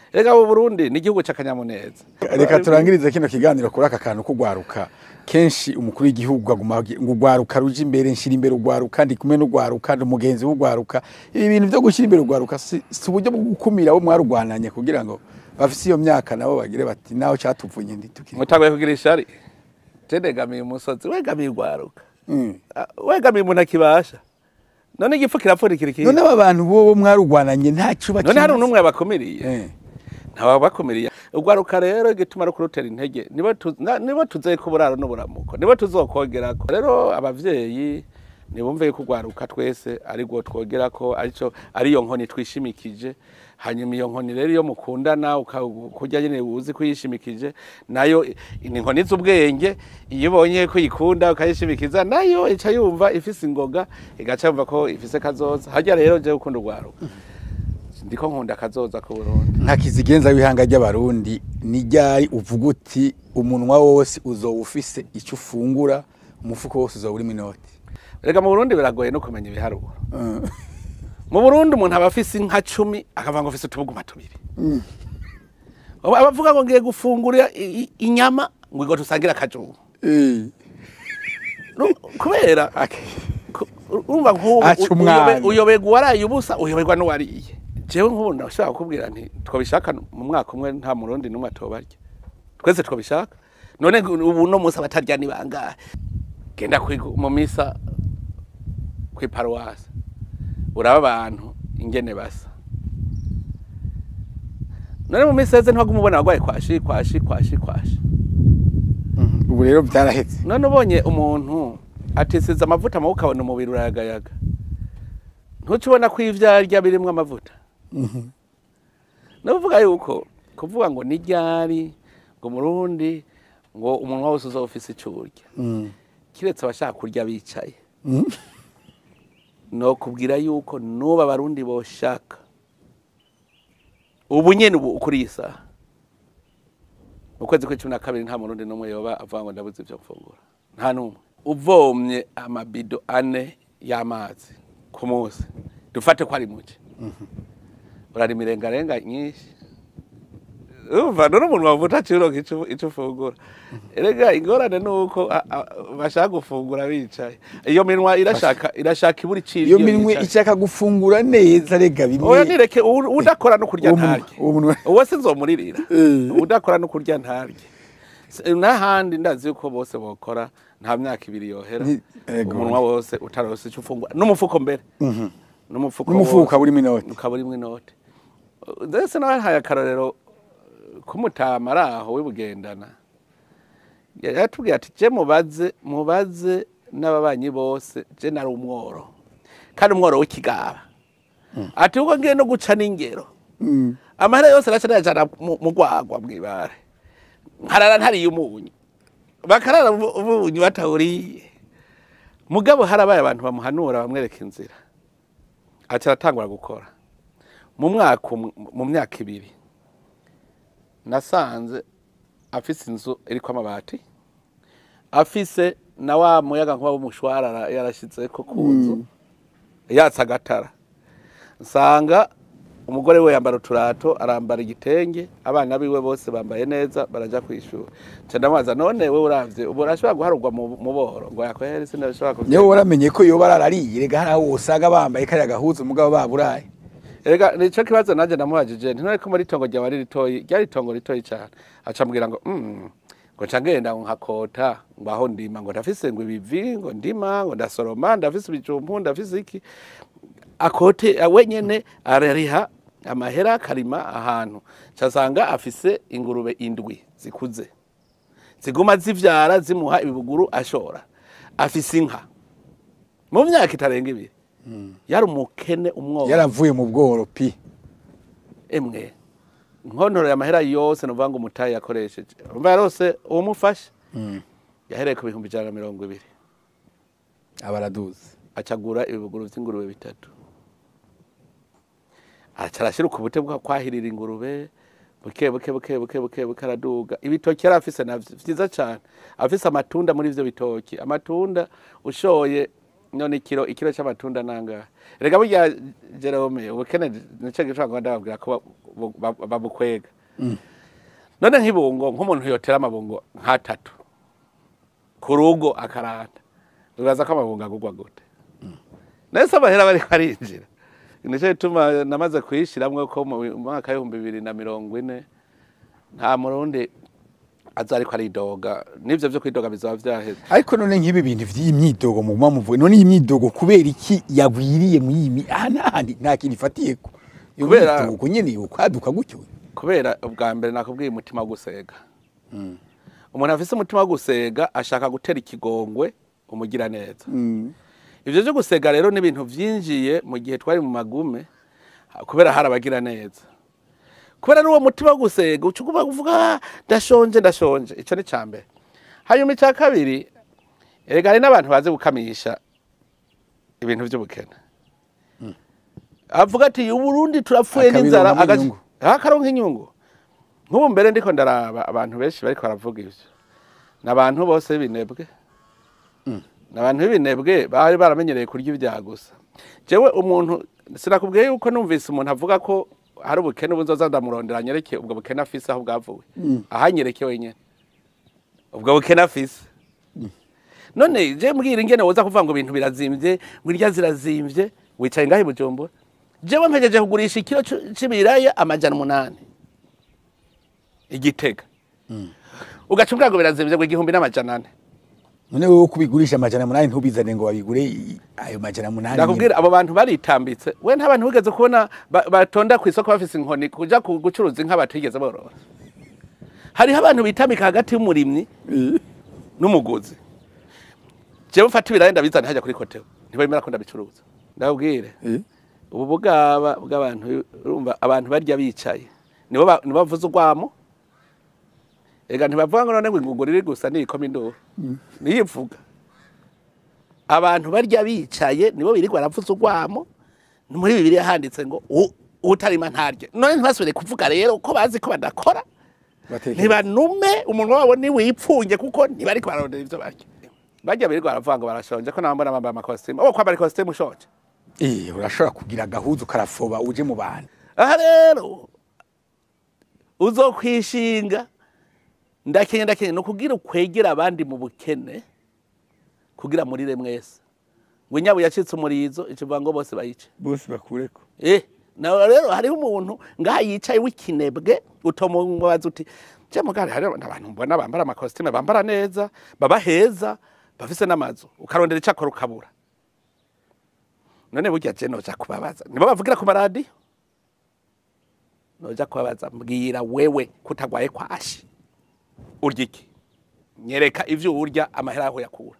rega mu Burundi ni igihugu c'akanyamuneza reka turangirize kino kiganiro kuri aka kantu kugwaruka kenshi umukuru w'igihugu aguma ngo ugwaruka ruje imbere nshira imbere ugwaruka ndi kumwe n'ugwaruka umugenzi w'ugwaruka ibi bintu byo gushira imbere ugwaruka si uburyo bwo gukumira abo mwarugwananye kugira ngo bafise iyo myaka nabo bagire bati naho cyatuvunye ndi tukiri mutagwe kugira ishari tendegamiye umusozi wegamiye ugwaruka wegamiye umuntu akibasha none igifu kirapfurikira iki none abantu bo mwarugwananye ntacu bakina none hari numwe abakomiriye ntawa bakomiriye ugwaruka rero gituma ro kurutera intege nibo tuzeye ku buraro n'uburamuko nibo tuzokogerako rero abavyeyi nibumve ko ugwaruka twese ari gwo twogerako ariyo nkoni twishimikije hanyuma iyo nkoni rero iyo mukundana ukujya nyene uzi kuyishimikije nayo ni nkoni z'ubwenge iyo bonye ko yikunda ukayishimikiza nayo ica yumva ifise ingoga igaca yumva ko ifise kazoza hajya rero je ukunda ugwaruka ndiko nkunda kazoza ku Burundi nta kizigenza wihanga ry'abarundi ni ryari uvuga uti umunwa wose uzowufise icyo ufungura umufuko wose uzowurimo inoti rega mu Burundi biragoye no kumenya ibiharuro mu Burundi umuntu abafise inka 10 akavuga ngo afise utubuguma 2 abavuga ngo ngiye gufungura inyama ngo igo tusangira akajumba kubera urumva nk'ubu uyobegwa waraye ubusa uyoberwa n'uwariye jewe nk'ubu ndashaka kubwira nti twabishaka mu mwaka umwe nta murundi numwe atobarya twese twabishaka none ubu no musa batarya ni bangahe genda mu misa kwi paruwasi uraba abantu ingene basa none mu misa ze ntwaga umubona wagwaye kwashi ubu rero byarahetse none ubonye umuntu atisiza amavuta mu ukabona umubiri urayagayaga ntucibona ko ivyarya birimwe amavuta navuga yuko kuvuga ngo ni ryari ngo murundi ngo umuntu wose uzofise icurya kiretse abashaka kurya bicaye no kubwira yuko nuba abarundi boshaka ubu nyene ubu ukuri isaha ukwezi kwa 12 nta murundi numwe yoba avuga ngo ndabuze ivyo mfungura nta numwe uvomye amabido 4 y'amazi ku munsi dufate ko ari muke urarima irengarenga nyinshi umva none umuntu wavuta cironka ico ufungura erega ingorane nuko bashaka gufungura bicaye iyo minwa irashaka iburi ciri iyo minwe ishaka gufungura neza rega bimwe oya nireke udakora no kurya ntarye uwo sinzomuririra udakora no kurya ntarye n'ahandi ndazi yuko bose bokora nta myaka ibiri yohera umunwa wose utarose ico ufungura n'umufuko mbere n'umufuko ukaburimo inoti ndetse nabahaye akarorero kumutama araho wibugendana yatubwiye ati je mubaze n'ababanyi bose je nari umworo kandi umworo w'ikigaba ati uko ngiye no guca n'ingero amahera yose araca yajana mu gwagwa mwibare nkarara ntari umunyu bakarara umunyu batawuriye mugabo harabaye abantu bamuhanura bamwereka inzira aca aratangura gukora mu myaka ibiri nasanze afise inzu iriko amabati afise na wa muyaga nkuba w'umushwarara yarashizeko ku nzu yatsa agatara nsanga umugore we yambara uturato arambara igitenge abana biwe bose bambaye neza baraja kwishura nca ndamubaza none we uravye ubu urashobora guharurwa mu boro ngo yakwere sinashobora kuvyemera niwe waramenye ko yoba ararariye rega haraho usanga bambaye kariya gahuzu umugabo baburaye erega nico kibazo nanje ndamuhajije none ko muri tongo rya ryari tongo ritoyi cyane aca mbwira ngo ngo ncangenda nkakota ngo aho ndima ngo ndafise ngo ibivi ngo ndima ngo ndasoroma ndafise ibijumbu ndafise iki akote wenyene arariha amahera karima ahantu cyasanga afise ingurube indwi zikuze ziguma zivyara zimuha ibibuguru ashora afise inka mu myaka itarenga ibiri yari umukene umworo yaravuye mu bworo pi emwe nkontorera amahera yose nuvuga ngo umutayi yakoresheje umva yarose umufasha yahereye ku 120 abaraduze acagura ibibuguru vy'ingurube bitatu acarashira ukubute bwa kwahirira ingurube buke araduga ibitoki yarafise navyo vyiza cyane afise amatunda muri ivyo bitoki amatunda ushoye none ikiro cy'amatunda nanga rega burya Jerome ubukene nico gishobora ndababwira ko babukwega none nk'ibungo nk'umuntu yotera amabungo nk'atatu ku rugo akarata ubaza ko amabungo agugwa gute nese amahera bari karinjira nico bituma namaze kuyishiramwe ko mu mwaka wa 2040 nta murundi azariko aridoga nivyo byo kwidoga bizaba vyaheze ariko none nk'ibi bintu vy'imyidogo mu muvuye none imyidogo kubera iki yagwiriye mu yimi ahandi nta kintu ifatiyeko kubera uko nyene ukwaduka gutyo kubera ubwa mbere nakubwiye umutima gusega umuntu afise umutima gusega ashaka gutera ikigongwe umugira neza ivyo byo gusega rero ni ibintu vyinjiye mu gihe twari mu magume kubera harabagira neza kubera n'uwo mutima gusega ucukuba kuvuga ndashonje ico ni cambe hanyuma icya kabiri erega ari n'abantu baze gukamisha ibintu by'ubukene avuga ati uburundi turapfuye n'inzara akaronka inyungu nk'ubu mbere ndiko ndaraba abantu benshi bariko baravuga ivyo n'abantu bose binebwe n'abantu b'ibinebwe bari baramenyereye kurya ibyaha gusa jewe umuntu sinakubwiye yuko numvise umuntu avuga ko hari ubukene ubuzoza ndamurondera nyereke ubwo bukene afise aho bwavuye ahanyereke wenyene ubwo bukene afise none je mbwira ingene woza kuvuga ngo ibintu birazimvye mwirya zirazimvye wicaye ngahe Bujumbura jewe mpejeje kugurisha ikiro c'ibiraya $800 Igitega ugacumbwa ngo birazimvye ngo 1400 none wewe kubigurisha $800 ntubizane ngo babigure ayo $800 ndakubwira abo bantu baritambitse we nta bantu bigeze kubona batonda ku isoko bafise inkoni kuja gucuruza inka batigeze borora hariho abantu bitamika hagati y'umurimyi n'umuguzi jewe mfata ibiraya bizana haja kuri koteho ntibemera ko ndabicuruza ndabwire ubu bugaba bw'abantu urumva abantu barya bicaye nibo bavuze urwamo ega ntibavuga ngo none ngugurire gusa niko mindoro niyivuga abantu barya bicaye nibo birirwa aravuze urwamo muri bibiri handitse ngo utarima ntarye none ntibasubire kuvuga rero ko bazi ko badakora ntibanume umuntu wabo ni wipfunge kuko ntibari bararondera ivyo barya birirwa aravuga ngo barashonje ko nambona bambaye amakositimu abo kwambara ikositimu ushonje urashobora kugira gahuzu karafoba uje mu bantu aha rero uzokwishinga ndakenye no kugira ukwegera abandi mu bukene kugira murire mwese ngo nyabo yacitse umurizo ikivuga ngo bose bayice bose bakureko na rero hariho umuntu ngaha yicaye w'ikinebwe utomubaza uti je mugari hariho abantu mbona bambara amakositime bambara neza baba heza bafise n'amazu ukarondera icakora ukabura none burya je noja kubabaza nibo bavugira ku maradi noja kubabaza mbwira wewe kutagwaye kwashi urya iki nyereka ivyo urya amahera yaho yakura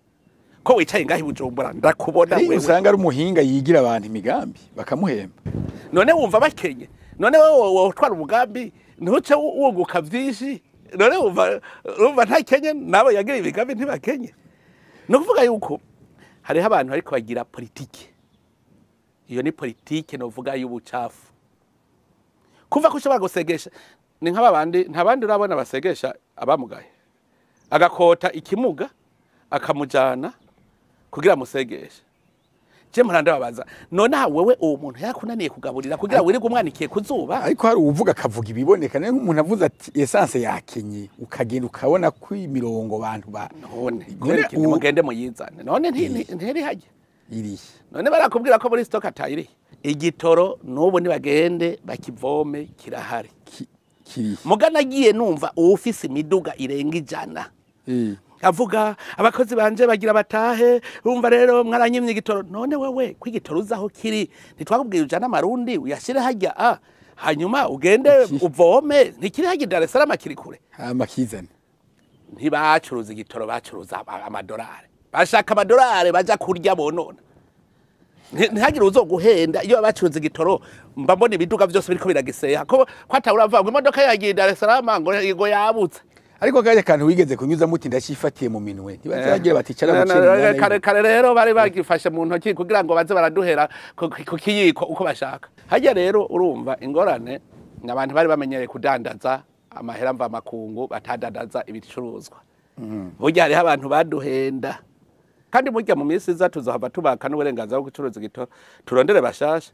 ko wicaye ngahi Bujumbura ndakubona wewe usanga ari umuhinga yigira abantu imigambi bakamuhemba none wumva bakenye none wowe utwara umugambi ntuce wunguka vyinshi none wumva nta kenye nabo yagira imigambi ntibakenye no kuvuga yuko hariho abantu ariko bagira politike iyo ni politike no vuga y'ubucafu kuva ko ushobora gusegesha ni nk'abandi ntabandi urabona basegesha abamugaye agakota ikimuga akamujana kugira musegesha je muranda babaza none wewe uwo muntu yakunaniye kugaburira kugira wiri kumwanikiye kuzuba ariko hari uvuga akavuga ibiboneka naye nk'umuntu avuze ati essence yakenye ukagenda ukabona ko imirongo bantu ba none mugende muyizane none ntiri haje iri none barakubwira ko muri stock atayiri igitoro nubu ni bagende bakivome kirahari kiri mugana agiye numva ufise imiduga irenga 100 avuga abakozi banje bagira batahe urumva rero mwaranyimye igitoro none wewe kwigitoro uzaho kiri ntitwakubwiye ujana amarundi uyashire hajya hanyuma ugende uvome ntikiri hajya Dar es Salaam kiri kure amakizana ntibacuruza igitoro bacuruza amadolari bashaka amadolari baja kurya bonona ntihagire uzoguhenda iyo bacuruza igitoro mba mbona ibiduga byose biriko biragiseha ko kwatawurava ngo imodoka yagiye Dar es Salaam ngo yabutse ariko kaje kantu wigeze kunyuza muti ndashifatiye mu minwe ntibazagira baticara kare rero bari bagifashe mu ntoki kugira ngo baze baraduhera ku kiyiko uko bashaka hajya rero urumva ingorane n'abantu bari bamenyereye kudandaza amahera mva makungu batadandaza ibicuruzwa burya hariho abantu baduhenda kandi murya mu minsi iza tuzohava tubaka n'uburenganzira bwo gucuruza igitoro turondere bashasha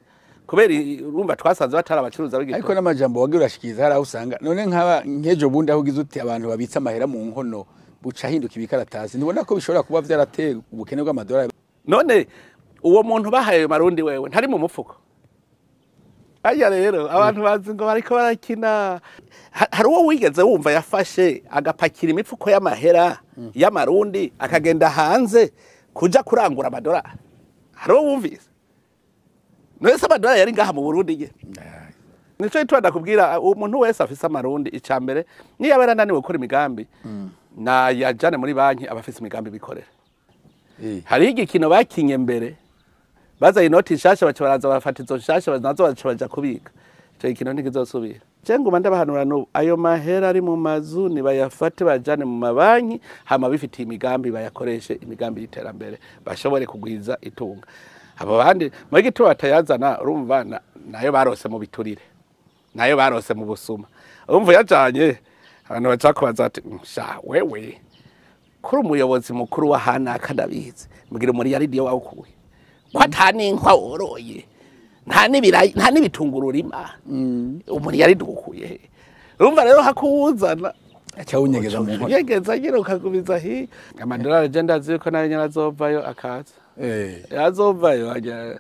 kubera urumva twasanze batara abacuruza b'igitoro ariko n'amajambo wagira urashikiza hari aho usanga none nk'aba nkejo bundi aho ugize uti abantu babitsa amahera mu nkono buca hinduka ibikaratasi nibona ko bishobora kuba vyarateye ubukene bw'amadolari none uwo muntu bahaye marundi wewe ntari mu mufuko aya rero abantu bazi ngo bariko barakina hari uwo wigeze wumva yafashe agapakira imifuko y'amahera y'amarundi akagenda hanze kuja kurangura amadolari hari uwo wumvise nese amadolari yari ngaha mu Burundi ye nico itwanda kubwira umuntu wese afise amarundi icambere niyo abera naniwe gukora imigambi na yajane muri banki abafise imigambi bikorera hari igikino bakinye mbere baza inoti nshasha baraza barafata izo nshasha nazo baja kubika ico gikino ntikizosubira je nguma ndabahanura no ayo mahera ari mu mazu ni bayafate bajane mu mabanki hama bifitiye imigambi bayakoreshe imigambi y'iterambere bashobore kugwiza itunga abo bandi mu gitoro batayazana urumva nayo barose mu biturire nayo barose mu busuma urumva yajanye abantu bacakubaza ati sha wewe kuri umuyobozi mukuru wa hana akadabizi mugira muri yari dio wawukuye kwatani inkwa woroye nta n'ibitunguru rima umuri yari dukuye urumva rero hakuzana acawunyegeza mu nkono yegeza nyine ukagubiza hi amadolari agenda ziko nayo nyarazovayo akaza yazovayo ajya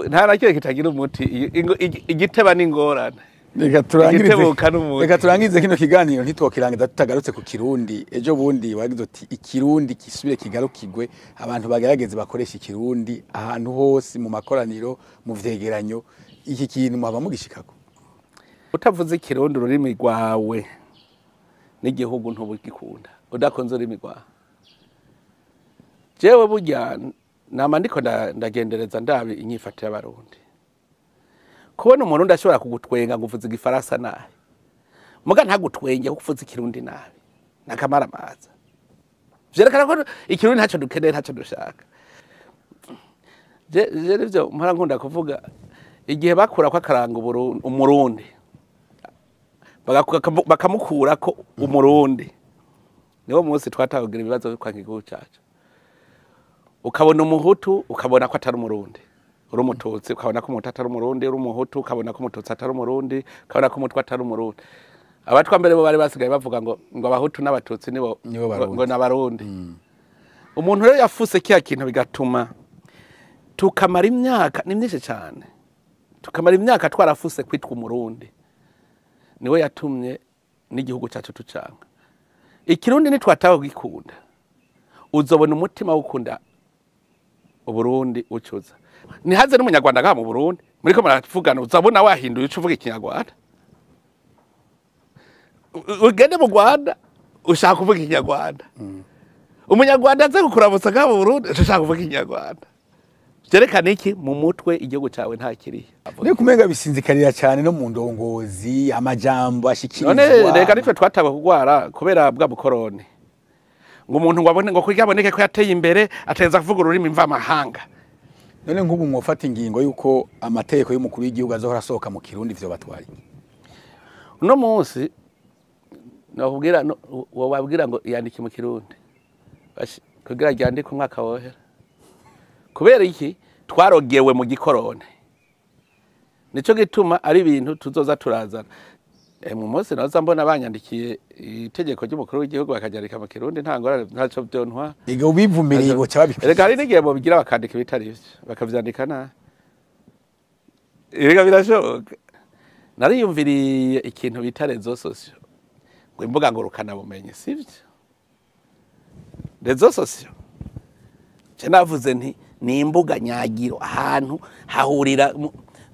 nta nakire kitagira umuti igiteba n'ingorane reka turangize kino kiganiro ntitwokirangiza tutagarutse ku kirundi ejo bundi wagize uti ikirundi kisubire kigarukigwe abantu bagerageze bakoresha ikirundi ahantu hose mu makoraniro mu vyegeranyo iki kintu mwaba mugishikako utavuze ikirundi ururimi rwawe n'igihugu ntubugikunda udakonze ururimi rwawe jewe burya nama ndiko ndagendereza ndabi inyifato y'abarundi kubona umuntu ashobora kugutwenga ngo uvuze igifaransa nabi muga ntagutwenge kuvuze ikirundi nabi nakamara amaza vyerekana ko ikirundi ntacyo dukeneye ntacyo dushaka je rivyo mpora nkunda kuvuga igihe bakura kwa karanga umurundi bakamukura ko umurundi niwo munsi twatahugira ibibazo kwa kigihugu cyacu ukabona umuhutu ukabona ko atari umurundi uri umututsi ukabona ko umuhutu atari umurundi, uri umuhutu ukabona ko umututsi atari umurundi, ukabona ko umutwa atari umurundi. Abatwa mbere bo bari basigaye bavuga ngo abahutu n'abatutsi nibo ngo n'abarundi. Umuntu rero yafuse kiya kintu bigatuma tukamara imyaka ni myinshi cyane, tukamara imyaka twarafuse kwitwa umurundi. Niwe yatumye n'igihugu cyacu tucanga. Ikirundi nitwataho gikunda, uzobona umutima w'ukunda Uburundi ucuza. Nihaze n'umunyarwanda ga mu Burundi muriko muravugana uzabona wahinduye uco uvuga ikinyarwanda. Ugende mu Rwanda ushaka kuvuga ikinyarwanda. Umunyarwanda aze kukuramutsa ga mu Burundi ushaka kuvuga ikinyarwanda. Yerekana iki mu mutwe igihugu cyawe nta kiriye. Ne kumenga bisinzikarira cyane no mu ndongozi amajambo ashikirizwa. None reka nitwe twatawe kugwara kubera bwa bukoroni. Ngo umuntu ngo abone ngo kuryaboneke ko yateye imbere ateza kuvuga ururimi mva mahanga. None nk'ubu mwofata ingingo yuko amategeko y'umukuru w'igihugu azohora asohoka mu Kirundi vyo batwari. Uno munsi nakubwira wababwira ngo yandike mu Kirundi. Kugira ryandike umwaka wohera. Kubera iki twarogewe mu gikorone. Nico gituma ari ibintu tuzoza turazana. Mu munsi naza mbona banyandikiye itegeko ry'umukuru w'igihugu bakajarika mu Kirundi nta ngorane ntaco byontwa. Ega ubivumereye ngo cyabikira. Rega hari n'igihe bo bigira bakandika ibitari ivyo bakavyandika na. Rega birashoboka. Nariyumviriye ikintu bita rezo sosio. Ngo imbuga ngurukana bumenye sivyo. Rezo sosio. Navuze nti ni imbuga nyagiro ahantu hahurira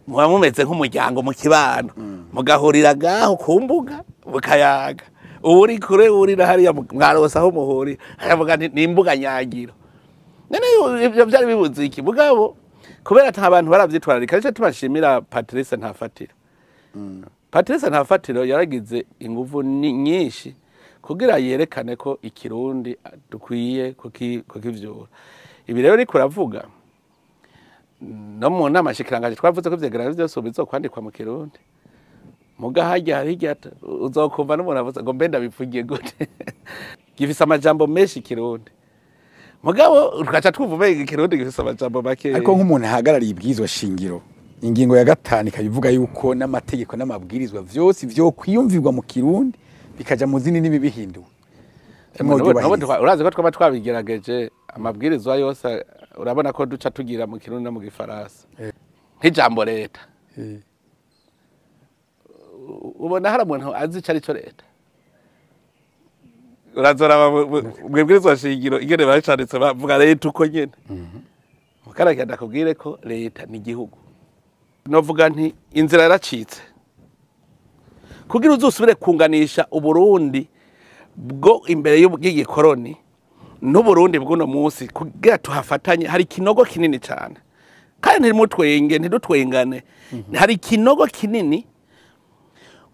muba mumeze nk'umuryango mu kibano mugahurira gaho ku mbuga mukayaga uri kure urira hariya mwarosa aho muhuri havuga ni imbuga nyagiro. Nene ibyo byari bibuze iki mugabo kubera ata abantu baravyitwararika cyo tubashimira Patrice Ntafatiro. Patrice Ntafatiro yaragize inguvu nyinshi kugira yerekane ko ikirundi dukwiye kukivyura. Ibi rero ni kuravuga no mu namashikiranganje twavuze ko vyegerana byose bizokwandikwa mu Kirundi. Muga hajya uzokumva n'umuntu avuze ngo mbenda bivugiye gute. Gifise amajambo menshi Kirundi. Mugabo ukaca twuvume Kirundi gifise amajambo make. Ariko nk'umuntu ahagarariye ibwirizwa shingiro ingingo ya 5 ikabivuga yuko n'amategeko n'amabwirizwa vyose vyo kwiyumvirwa mu Kirundi bikaja mu zindi nibibihinduwe. Urazi ko twaba twabigerageje amabwirizwa yose urabona ko duca tugira mu Kirundi no mu Gifaransa. Nk'ijambo leta. Ubona hari umuntu azi icyo ari cyo leta. Urazora mwebwirizwa shingiro ingene bacanditse bavuga leta uko nyene. Mukaraka ndakubwire ko leta ni igihugu. Novuga nti inzira yaracitse. Kugira uzusubire kunganisha Uburundi bwo imbere y'ubwigikoroni n'Uburundi bw'uno munsi kugira tuhafatanye hari kinogo kinini cyane kandi ntidutwengane hari kinogo kinini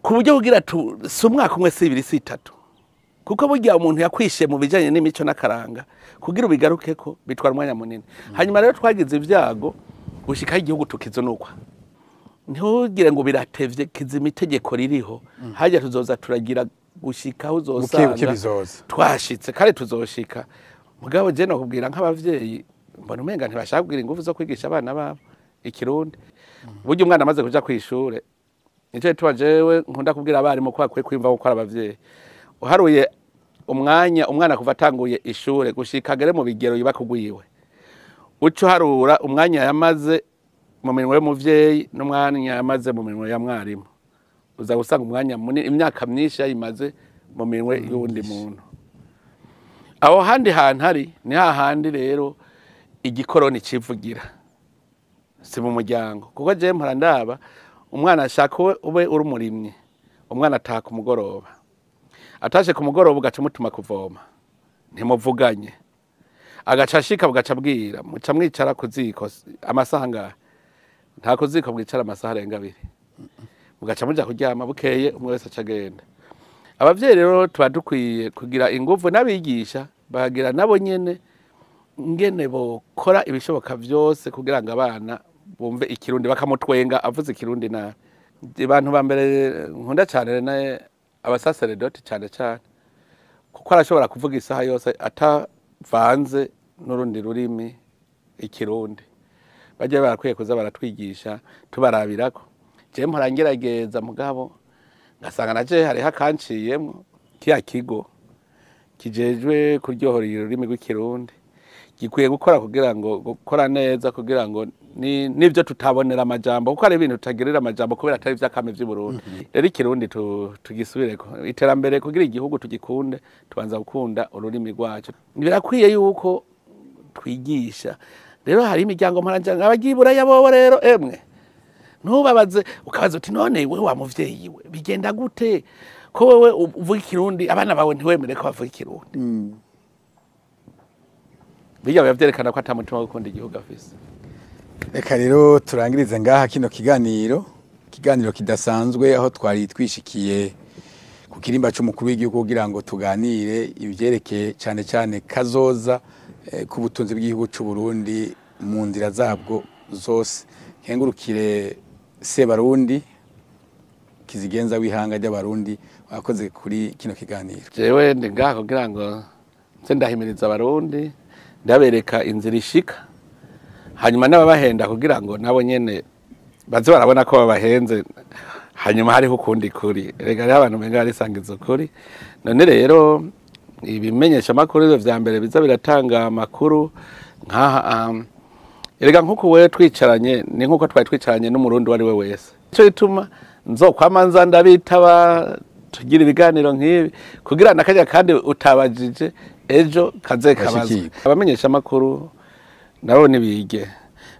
ku buryo bugira si umwaka umwe si ibiri si itatu kuko burya umuntu yakwishe mu bijanye n'imico n'akaranga kugira ubigaruke ko bitwara umwanya munini. Hanyuma rero twagize ibyago gushika igihugu tukizunukwa ntugire ngo biratevye kizima itegeko ririho hajya tuzoza turagira gushika uzosanga twashitse kare tuzoshika. Mugabo je nakubwira nk'abavyeyi mbona umenga ntibashaka kugira ingufu zo kwigisha abana babo ikirundi. Buryo umwana amaze kuja kwishure nico tubajewe nkunda kubwira abari mu kwakwe kwimva gukora abavyeyi uharuye umwana kuva atanguye ishure gushika gere mu bigero yiba kugwiwe uco harura umwanya yamaze mu minwe y'umuvyeyi n'umwanya yamaze mu minwe ya mwarimu uza gusanga umwanya munini imyaka myinshi yayimaze mu minwe y'undi muntu. Aho handi hantu hari ni hahandi rero igikoroni civugira si mu muryango kuko je mpora ndaba umwana ashaka ube uri umurimyi umwana ataka umugoroba atashe ku mugoroba ugaca mutuma kuvoma ntimuvuganye agaca ashika bugaca bwira muca mwicara ku ziko amasaha nta ku ziko bwicara amasaha arenga 2 mugaca muja kuryama bukeye umwe wese acagenda. Abavyeyi rero tuba dukwiye kugira ingufu n'abigisha bahagira nabo nyene ngene bokora ibishoboka vyose kugira ngo abana bumve ikirundi bakamutwenga avuze ikirundi na abantu ba mbere nkunda cyane na abasaseredoti cyane cyane kuko arashobora kuvuga isaha yose atavanze n'urundi rurimi ikirundi. bajya barakwiye kuza baratwigisha tubarabirako. Je mpora ngerageza mugabo ngasanga naje hariho akanciyemwo kiya kigo kijejwe kuryohora ururimi rw'ikirundi gikwiye gukora neza kugira ngo nivyo tutabonera amajambo kuko ari ibintu tutagerera amajambo kubera atari vy'akame vy'Uburundi. Rero ikirundi tugisubireko iterambere kugira igihugu tugikunde tubanza gukunda ururimi rwacu. Birakwiye yuko twigisha. Rero hari imiryango mparanja abagibura yabo rero emwe ntubabaze ukabaza uti none we wa muvyeyi we bigenda gute ko wewe uvuga ikirundi abana bawe ntiwemere ko bavuga ikirundi. Bijya bavyerekana ko atamutima wo gukunda igihugu afise. Reka rero turangirize ngaha kino kiganiro kidasanzwe aho twari twishikiye ku kirimba c'umukuru w'igihugu kugira ngo tuganire ivyerekeye cyane kazoza ku butunzi bw'igihugu c'u Burundi mu nzira zabwo zose. Nkengurukire Sebarundi kizigenza wihanga ry'abarundi wakoze kuri kino kiganiro. Jewe ndi ngaha kugira ngo nze ndahimiriza abarundi ndabereka inzira ishika hanyuma n'ababahenda kugira ngo nabo nyene baze barabona ko babahenze hanyuma hariho ukundi kuri. Rega rero abantu benga barisangiza ukuri. None rero ibimenyesha makuru vya mbere biza biratanga amakuru nkaha erega nkuko wewe twicaranye ni nkuko twari twicaranye n'umurundi wari we wese. Ico bituma nzokwamanza ndabitaba tugira ibiganiro nk'ibi kugira nakajya kandi utabajije ejo kaze kabaza. Abamenyesha amakuru nabo nibige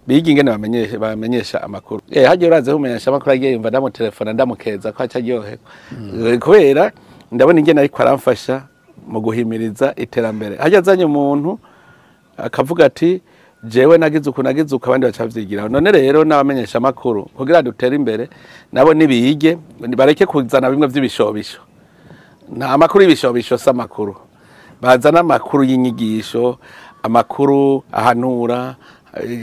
ingene bamenyesha amakuru. Haje uraze umenyesha amakuru agiye yumva ndamutelefona ndamukeza ko acaryohe kubera ndabona ingene ariko aramfasha mu guhimiriza iterambere. Haje azanye umuntu akavuga ati jewe nagize uku abandi bacavyigira. None rero n'abamenyesha amakuru kugira dutere imbere nabo nibige bareke kuzana bimwe vy'ibishobisho. Nta makuru y'ibishobisho s'amakuru. Bazana amakuru y'inyigisho, amakuru ahanura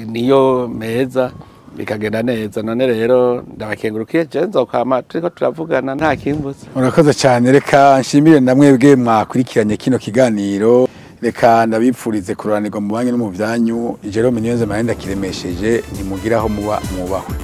niyo meza bikagenda neza. None rero ndabakengurukiye je nzokama turiko turavugana nta kimbuza. Urakoze cyane. Reka nshimire namwebwe mwakurikiranye kino kiganiro. Reka ndabipfurize kuroranirwa mu banki no mu byanyu. Jerome Niyonzima kiremesheje nimugiraho muba mubahwe.